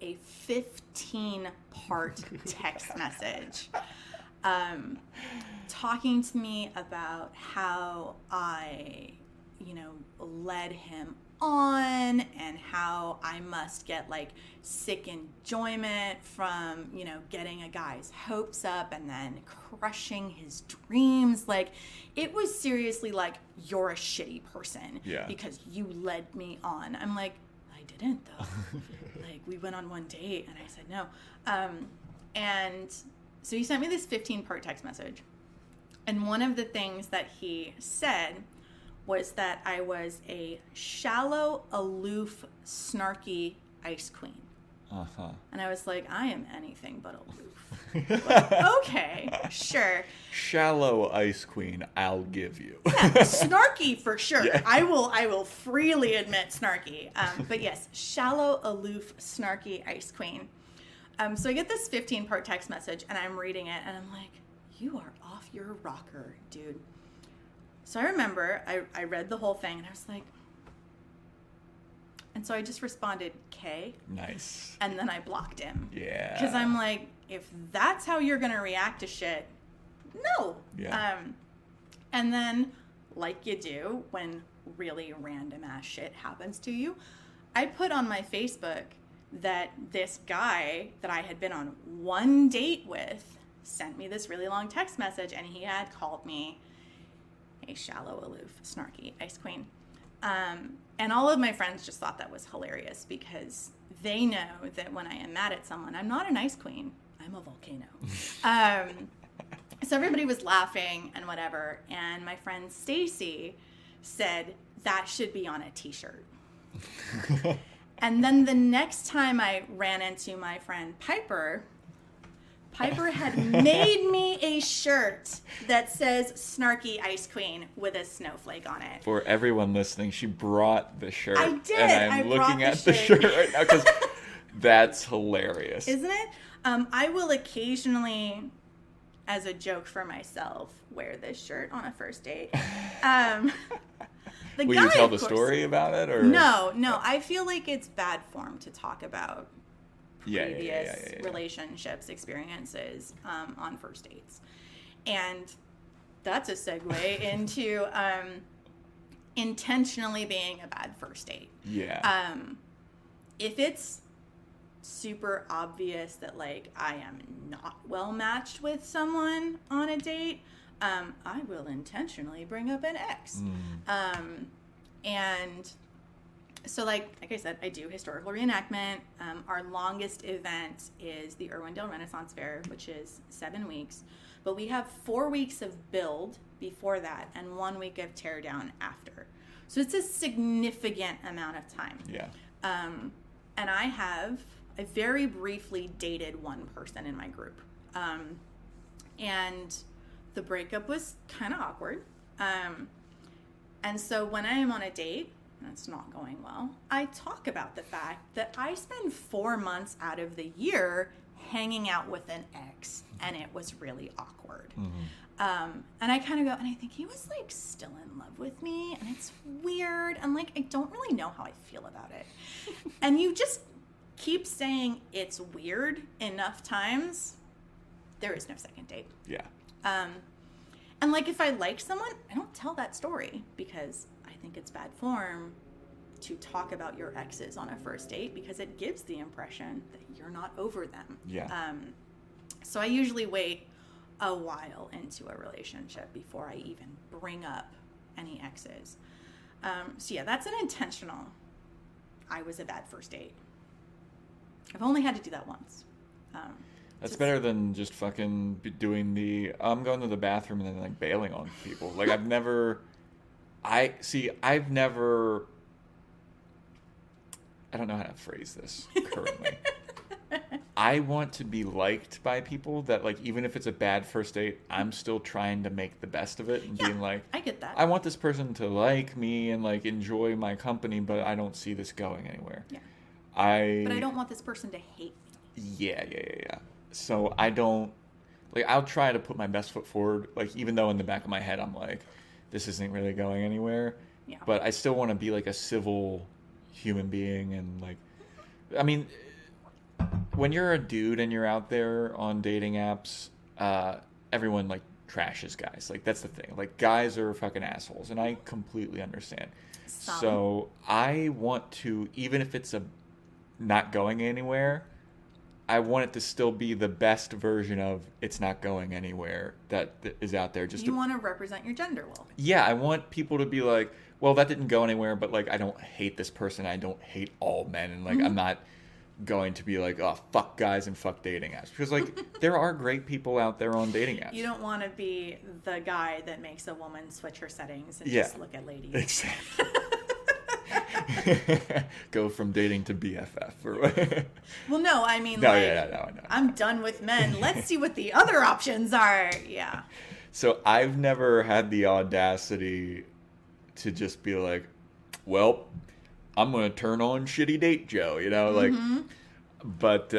a 15-part text message talking to me about how I, led him on and how I must get like sick enjoyment from, getting a guy's hopes up and then crushing his dreams. Like, it was seriously like, you're a shitty person because you led me on. I'm like, I didn't though. Like, we went on one date and I said no. And so he sent me this 15-part text message. And one of the things that he said was that I was a shallow, aloof, snarky ice queen. Uh-huh. And I was like, I am anything but aloof. Like, okay, sure. Shallow ice queen, I'll give you. Yeah, snarky for sure. Yeah. I will freely admit snarky. But yes, shallow, aloof, snarky ice queen. So I get this 15-part text message and I'm reading it and I'm like, you are off your rocker, dude. So I remember I read the whole thing and I was like, and so I just responded, K. Nice. And then I blocked him. Yeah. Because I'm like, if that's how you're going to react to shit, no. Yeah. And then, like you do when really random ass shit happens to you, I put on my Facebook that this guy that I had been on one date with sent me this really long text message and he had called me a shallow, aloof, snarky ice queen. And all of my friends just thought that was hilarious because they know that when I am mad at someone, I'm not an ice queen. I'm a volcano. So everybody was laughing and whatever. And my friend Stacy said, that should be on a t-shirt. And then the next time I ran into my friend Piper had made me a shirt that says snarky ice queen with a snowflake on it. For everyone listening, she brought the shirt. I did. And I'm looking at the shirt right now because that's hilarious. Isn't it? I will occasionally, as a joke for myself, wear this shirt on a first date. Will you tell the story about it? Or No. I feel like it's bad form to talk about previous yeah. relationships, experiences on first dates. And that's a segue into intentionally being a bad first date. Yeah. If it's super obvious that like I am not well matched with someone on a date, I will intentionally bring up an ex. And so like I said, I do historical reenactment. Our longest event is the Irwindale Renaissance Fair, which is 7 weeks. But we have 4 weeks of build before that and 1 week of tear down after. So it's a significant amount of time. Yeah. And I very briefly dated one person in my group. And the breakup was kind of awkward. And so when I am on a date, and it's not going well, I talk about the fact that I spend 4 months out of the year hanging out with an ex, and it was really awkward. And I kind of go, and I think he was like still in love with me, and it's weird, and like I don't really know how I feel about it. And you just keep saying it's weird enough times, there is no second date. Yeah. And like if I like someone, I don't tell that story because I think it's bad form to talk about your exes on a first date because it gives the impression that you're not over them. Yeah. So I usually wait a while into a relationship before I even bring up any exes. So yeah, that's an intentional, I was a bad first date. I've only had to do that once. That's better than just fucking doing I'm going to the bathroom and then like bailing on people. Like I've never, I don't know how to phrase this currently. I want to be liked by people that like, even if it's a bad first date, I'm still trying to make the best of it and being like, I get that. I want this person to like me and like enjoy my company, but I don't see this going anywhere. Yeah. But I don't want this person to hate me. Yeah. So I don't, like, I'll try to put my best foot forward, like, even though in the back of my head I'm like, this isn't really going anywhere. Yeah. But I still want to be, like, a civil human being and, like, I mean, when you're a dude and you're out there on dating apps, everyone like trashes guys. Like that's the thing. Like guys are fucking assholes, and I completely understand. Some. So I want to, even if it's a not going anywhere, I want it to still be the best version of it's not going anywhere that is out there. Just you want to represent your gender well. yeah, I want people to be like, well, that didn't go anywhere, but like I don't hate this person. I don't hate all men, and like I'm not going to be like, oh, fuck guys and fuck dating apps, because like there are great people out there on dating apps. You don't want to be the guy that makes a woman switch her settings and Yeah. just look at ladies. Exactly. Go from dating to BFF. Or Well, no, I mean, no, like, no. I'm done with men. Let's see what the other options are. Yeah. So I've never had the audacity to just be like, well, I'm going to turn on Shitty Date Joe, you know, like, but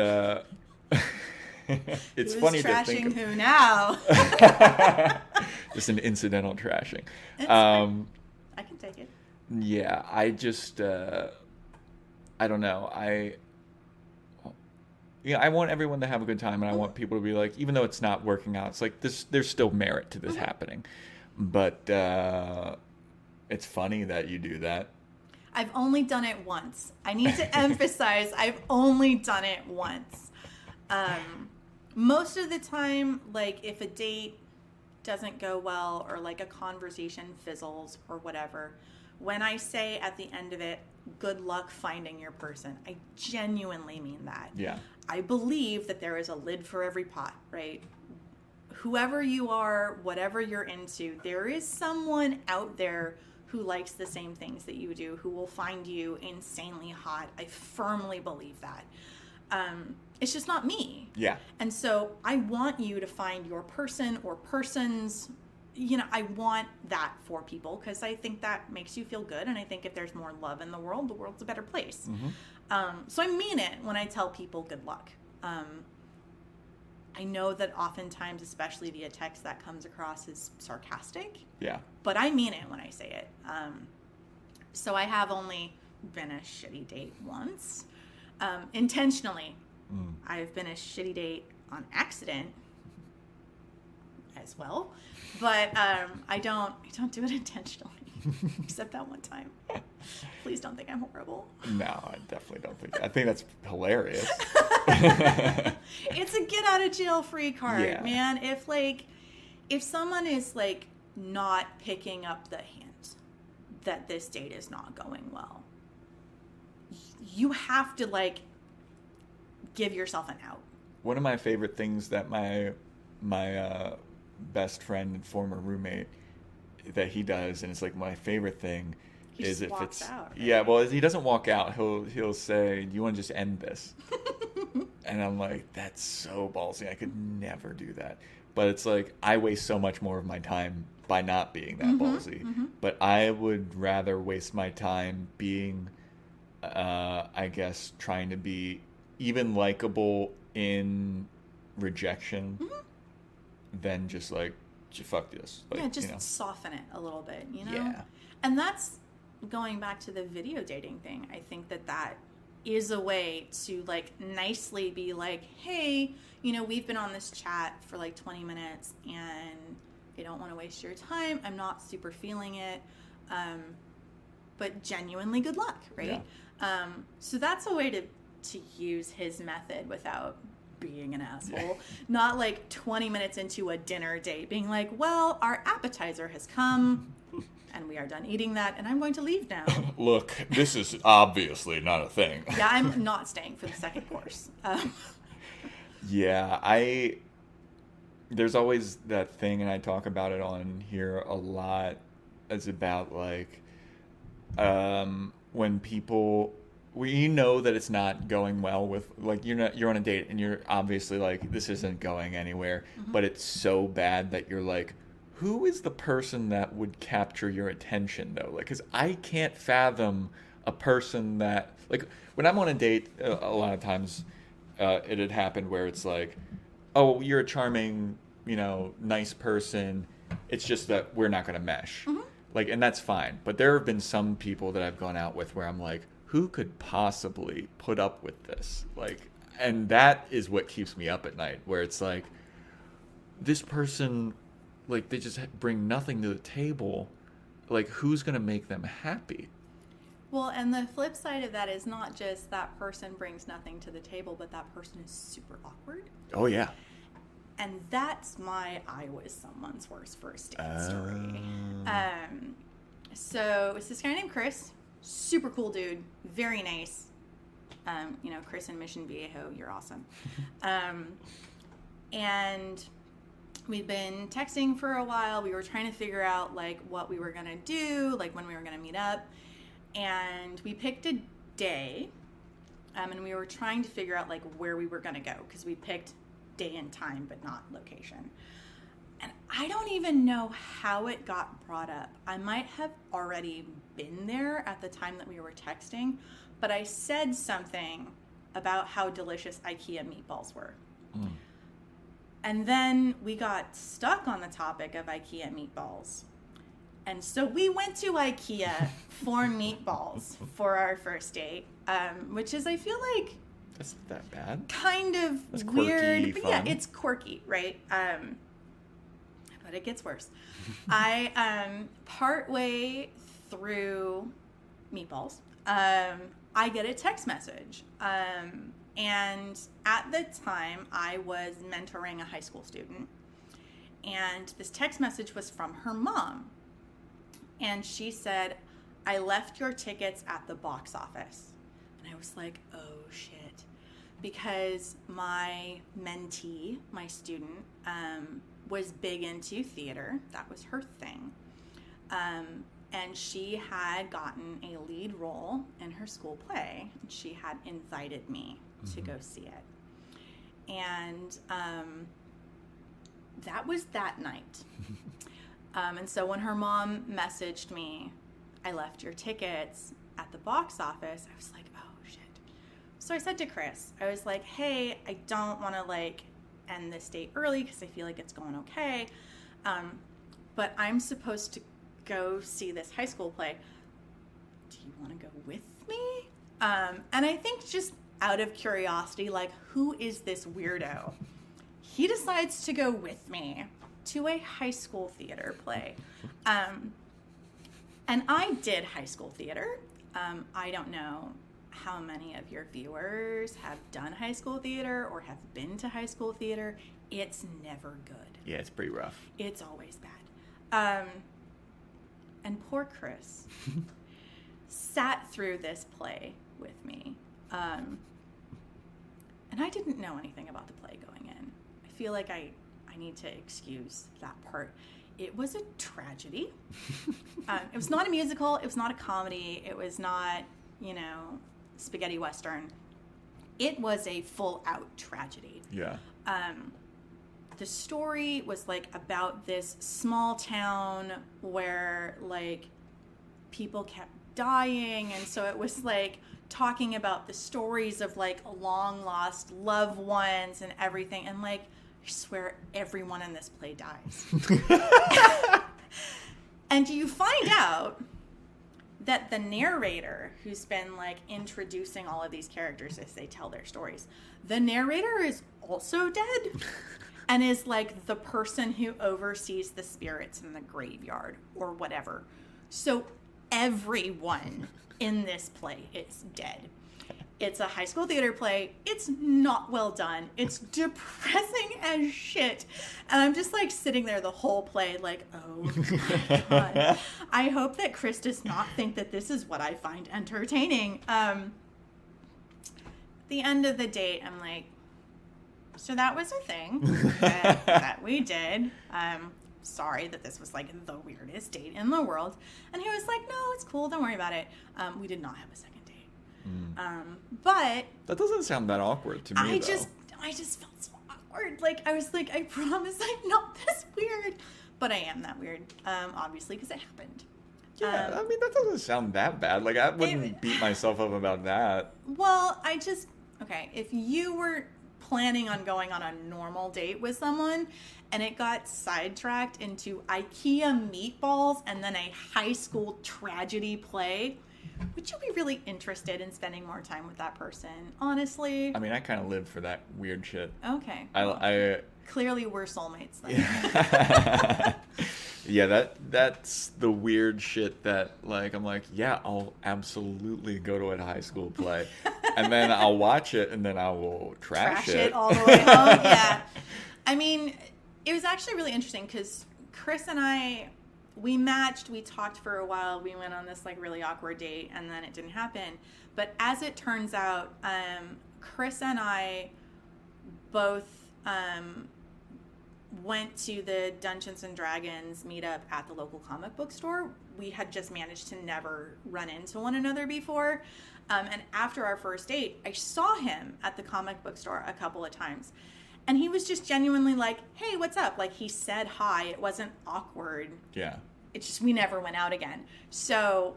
it's Who's funny to trashing think of. who now? Just an incidental trashing. It's fine. I can take it. Yeah, I just, I don't know. I want everyone to have a good time, and I want people to be like, even though it's not working out, it's like there's still merit to this happening. But it's funny that you do that. I've only done it once. I need to emphasize I've only done it once. Most of the time, like if a date doesn't go well or like a conversation fizzles or whatever, when I say at the end of it, good luck finding your person, I genuinely mean that. Yeah. I believe that there is a lid for every pot, right? Whoever you are, whatever you're into, there is someone out there who likes the same things that you do, who will find you insanely hot. I firmly believe that. It's just not me. Yeah. And so I want you to find your person or persons. You know, I want that for people because I think that makes you feel good. And I think if there's more love in the world's a better place. So I mean it when I tell people good luck. I know that oftentimes, especially via text, that comes across as sarcastic. Yeah. But I mean it when I say it. So I have only been a shitty date once. Intentionally. I've been a shitty date on accident as well. But I don't do it intentionally. Except that one time. Please don't think I'm horrible. No, I definitely don't think. I think that's hilarious. It's a get out of jail free card, Yeah. man. If someone is like not picking up the hint that this date is not going well, you have to like give yourself an out. One of my favorite things that my best friend and former roommate that he does, and it's like my favorite thing, He is just if walks it's out, right? yeah. Well, he doesn't walk out. He'll say, "Do you want to just end this?" And I'm like, that's so ballsy. I could never do that. But it's like I waste so much more of my time by not being that ballsy. But I would rather waste my time being, I guess, trying to be even likable in rejection than just like, fuck this. Like, Yeah, just you know. soften it a little bit, you know? Yeah. And that's going back to the video dating thing. I think that is a way to like nicely be like, hey, you know, we've been on this chat for like 20 minutes and I don't want to waste your time. I'm not super feeling it. But genuinely good luck, right? Yeah. So that's a way to use his method without being an asshole. Not like 20 minutes into a dinner date being like, well, our appetizer has come and we are done eating that and I'm going to leave now. Look, this is obviously not a thing. Yeah, I'm not staying for the second course. Yeah, there's always that thing, and I talk about it on here a lot. It's about like when people, we know that it's not going well with, like, you're on a date and you're obviously like, this isn't going anywhere, but it's so bad that you're like, who is the person that would capture your attention though? Like, because I can't fathom a person that, like, when I'm on a date, a lot of times it had happened where it's like, oh, you're a charming, you know, nice person. It's just that we're not going to mesh. Like, and that's fine. But there have been some people that I've gone out with where I'm like, who could possibly put up with this? Like, And that is what keeps me up at night, where it's like, this person, like, they just bring nothing to the table. Like, who's going to make them happy? Well, and the flip side of that is not just that person brings nothing to the table, but that person is super awkward. Oh, yeah. And that's my I was someone's worst first date story. So it's this guy named Chris. Super cool dude. Very nice. Chris in Mission Viejo, you're awesome. And we'd been texting for a while. We were trying to figure out, like, what we were going to do, like, when we were going to meet up. And we picked a day, and we were trying to figure out, like, where we were going to go, because we picked day and time, but not location. And I don't even know how it got brought up. I might have already been there at the time that we were texting, but I said something about how delicious IKEA meatballs were. Mm. And then we got stuck on the topic of IKEA meatballs. And so we went to IKEA for meatballs for our first date, which is, I feel like... That's not that bad. Kind of That's weird. Quirky, but fun. Yeah, it's quirky, right? But it gets worse. I, partway through meatballs, I get a text message. And at the time, I was mentoring a high school student. And this text message was from her mom. And she said, I left your tickets at the box office. And I was like, oh, shit. Because my mentee, my student, was big into theater. That was her thing. And she had gotten a lead role in her school play. And she had invited me to go see it. And that was that night. And so when her mom messaged me, I left your tickets at the box office, I was like, oh, shit. So I said to Chris, I was like, hey, I don't want to, like, end this date early because I feel like it's going okay. But I'm supposed to go see this high school play. Do you want to go with me? And I think just out of curiosity, like, who is this weirdo? He decides to go with me to a high school theater play. And I did high school theater. I don't know how many of your viewers have done high school theater or have been to high school theater. It's never good. Yeah, it's pretty rough. It's always bad. And poor Chris sat through this play with me. And I didn't know anything about the play going in. I feel like I need to excuse that part. It was a tragedy. It was not a musical. It was not a comedy. It was not, spaghetti western. It was a full-out tragedy. Yeah. The story was, like, about this small town where, like, people kept dying. And so it was, like, talking about the stories of, like, long-lost loved ones and everything. And, like, I swear everyone in this play dies. And you find out that the narrator, who's been, like, introducing all of these characters as they tell their stories, the narrator is also dead and is, like, the person who oversees the spirits in the graveyard or whatever. So everyone in this play is dead. It's a high school theater play. It's not well done. It's depressing as shit. And I'm just, like, sitting there the whole play like, oh my God. I hope that Chris does not think that this is what I find entertaining. The end of the date, I'm like, so that was a thing that we did. Sorry that this was, like, the weirdest date in the world. And he was like, no, it's cool. Don't worry about it. We did not have a second date. But that doesn't sound that awkward to me. I just felt so awkward. Like, I was like, I promise I'm not this weird, but I am that weird. Obviously, because it happened. Yeah, I mean, that doesn't sound that bad. Like, I wouldn't beat myself up about that. Well, okay, if you were planning on going on a normal date with someone and it got sidetracked into IKEA meatballs and then a high school tragedy play, would you be really interested in spending more time with that person? Honestly. I mean, I kind of live for that weird shit. Okay. I Clearly we're soulmates then. Yeah. Yeah, that's the weird shit that, like, I'm like, yeah, I'll absolutely go to a high school play. And then I'll watch it, and then I will trash it. All the way home. Yeah. I mean, it was actually really interesting because Chris and I, we matched, we talked for a while, we went on this, like, really awkward date, and then it didn't happen. But as it turns out, Chris and I both went to the Dungeons and Dragons meetup at the local comic book store. We had just managed to never run into one another before. And after our first date, I saw him at the comic book store a couple of times. And he was just genuinely like, hey, what's up? Like, he said hi. It wasn't awkward. Yeah. It's just we never went out again. So,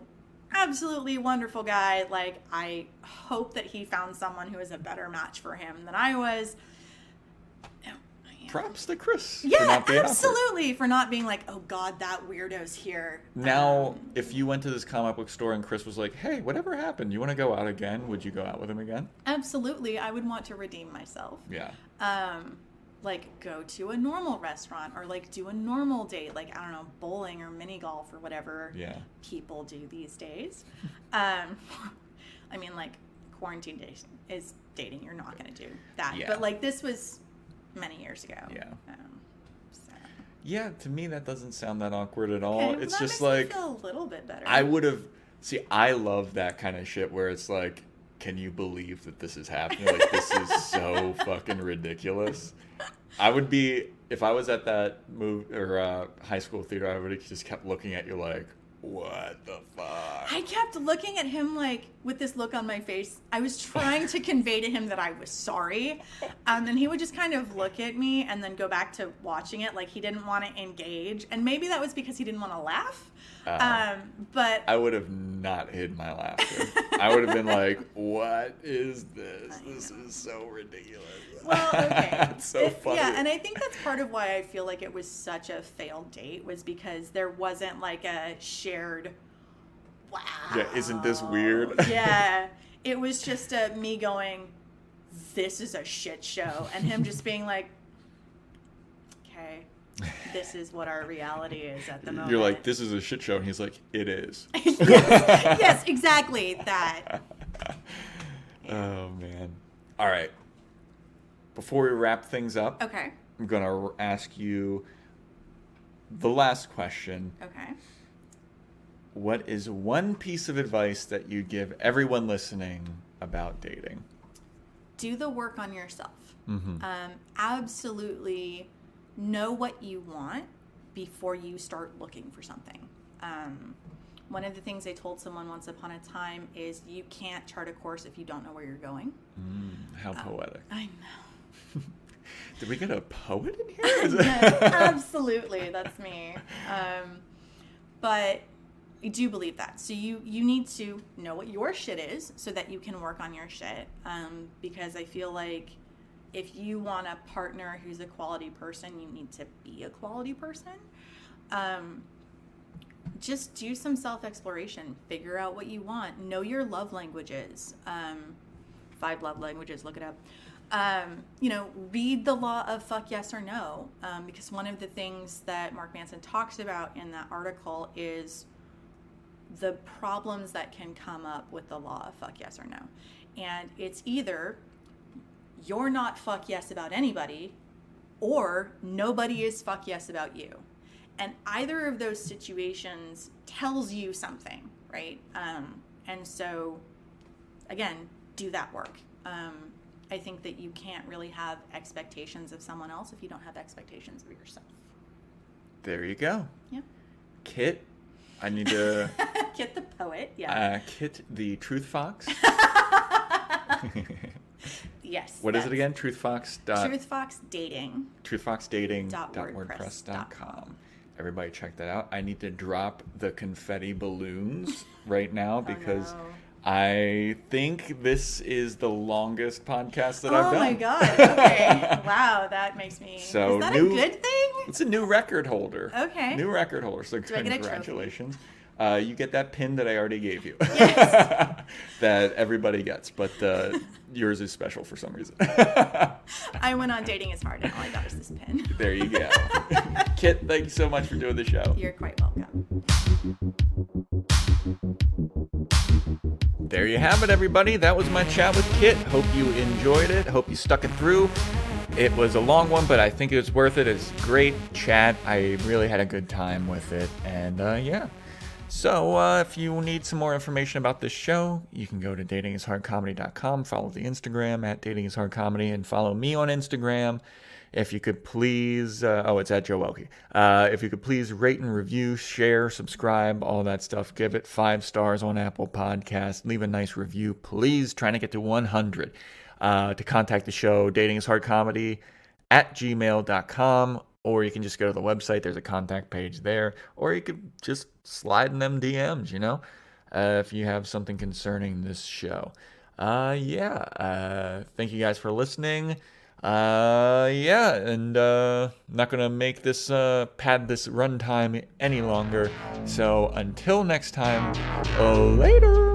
absolutely wonderful guy. Like, I hope that he found someone who was a better match for him than I was. Props to Chris. Yeah, absolutely. For not being like, oh God, that weirdo's here. Now, if you went to this comic book store and Chris was like, hey, whatever happened? You want to go out again? Would you go out with him again? Absolutely. I would want to redeem myself. Yeah. Like, go to a normal restaurant or, like, do a normal date. Like, I don't know, bowling or mini golf or whatever people do these days. I mean, like, quarantine days is dating. You're not going to do that. Yeah. But, like, this was many years ago. Yeah. So. Yeah, to me that doesn't sound that awkward at all. Okay, well, it's that just makes like me feel a little bit better. I would have I love that kind of shit where it's like, can you believe that this is happening? Like, this is so fucking ridiculous. I would be, if I was at that high school theater, I would have just kept looking at you like, what the fuck? I kept looking at him like with this look on my face. I was trying to convey to him that I was sorry. And he would just kind of look at me and then go back to watching it like he didn't want to engage. And maybe that was because he didn't want to laugh. But I would have not hid my laughter. I would have been like, what is this? This is so ridiculous. Well, okay. It's so funny. Yeah, and I think that's part of why I feel like it was such a failed date was because there wasn't like a shared, wow. Yeah, isn't this weird? Yeah. It was just me going, this is a shit show. And him just being like, okay, this is what our reality is at the moment. You're like, this is a shit show. And he's like, it is. Yes, exactly. That. Oh, man. All right. Before we wrap things up, Okay. I'm going to ask you the last question. Okay. What is one piece of advice that you'd give everyone listening about dating? Do the work on yourself. Mm-hmm. Absolutely know what you want before you start looking for something. One of the things I told someone once upon a time is you can't chart a course if you don't know where you're going. How poetic. I know. Did we get a poet in here? Absolutely, that's me. But I do believe that. So you need to know what your shit is so that you can work on your shit. Because I feel like if you want a partner who's a quality person, you need to be a quality person. Just do some self-exploration. Figure out what you want. Know your love languages. 5 love languages, look it up. Read the law of fuck yes or no. Because one of the things that Mark Manson talks about in that article is the problems that can come up with the law of fuck yes or no. And it's either you're not fuck yes about anybody or nobody is fuck yes about you. And either of those situations tells you something, right? And so, again, do that work. I think that you can't really have expectations of someone else if you don't have expectations of yourself. There you go. Yeah. Kit, I need to... Kit the poet, yeah. Kit the Truth Fox. Yes. What is it again? Truthfox. Truthfoxdating. Truthfoxdating.wordpress.com. Everybody check that out. I need to drop the confetti balloons right now because I think this is the longest podcast that I've done. Oh my God. Okay. Wow, that makes me... So is that a good thing? It's a new record holder. Okay. New record holder. So Do I get a congratulations. You get that pin that I already gave you. Yes. That everybody gets, but yours is special for some reason. I went on Dating is Hard and all I got is this pin. There you go. Kit, thank you so much for doing the show. You're quite welcome. There you have it, everybody. That was my chat with Kit. Hope you enjoyed it. Hope you stuck it through. It was a long one, but I think it was worth it. It's a great chat. I really had a good time with it. And yeah. So if you need some more information about this show, you can go to datingishardcomedy.com, follow the Instagram at datingishardcomedy, and follow me on Instagram. If you could please, it's at Joe Welkie. If you could please rate and review, share, subscribe, all that stuff. Give it 5 stars on Apple Podcasts. Leave a nice review, please. Trying to get to 100. To contact the show, datingishardcomedy@gmail.com, or you can just go to the website. There's a contact page there, or you could just slide in them DMs, if you have something concerning this show. Thank you guys for listening. And not gonna make this pad this runtime any longer. So until next time, later.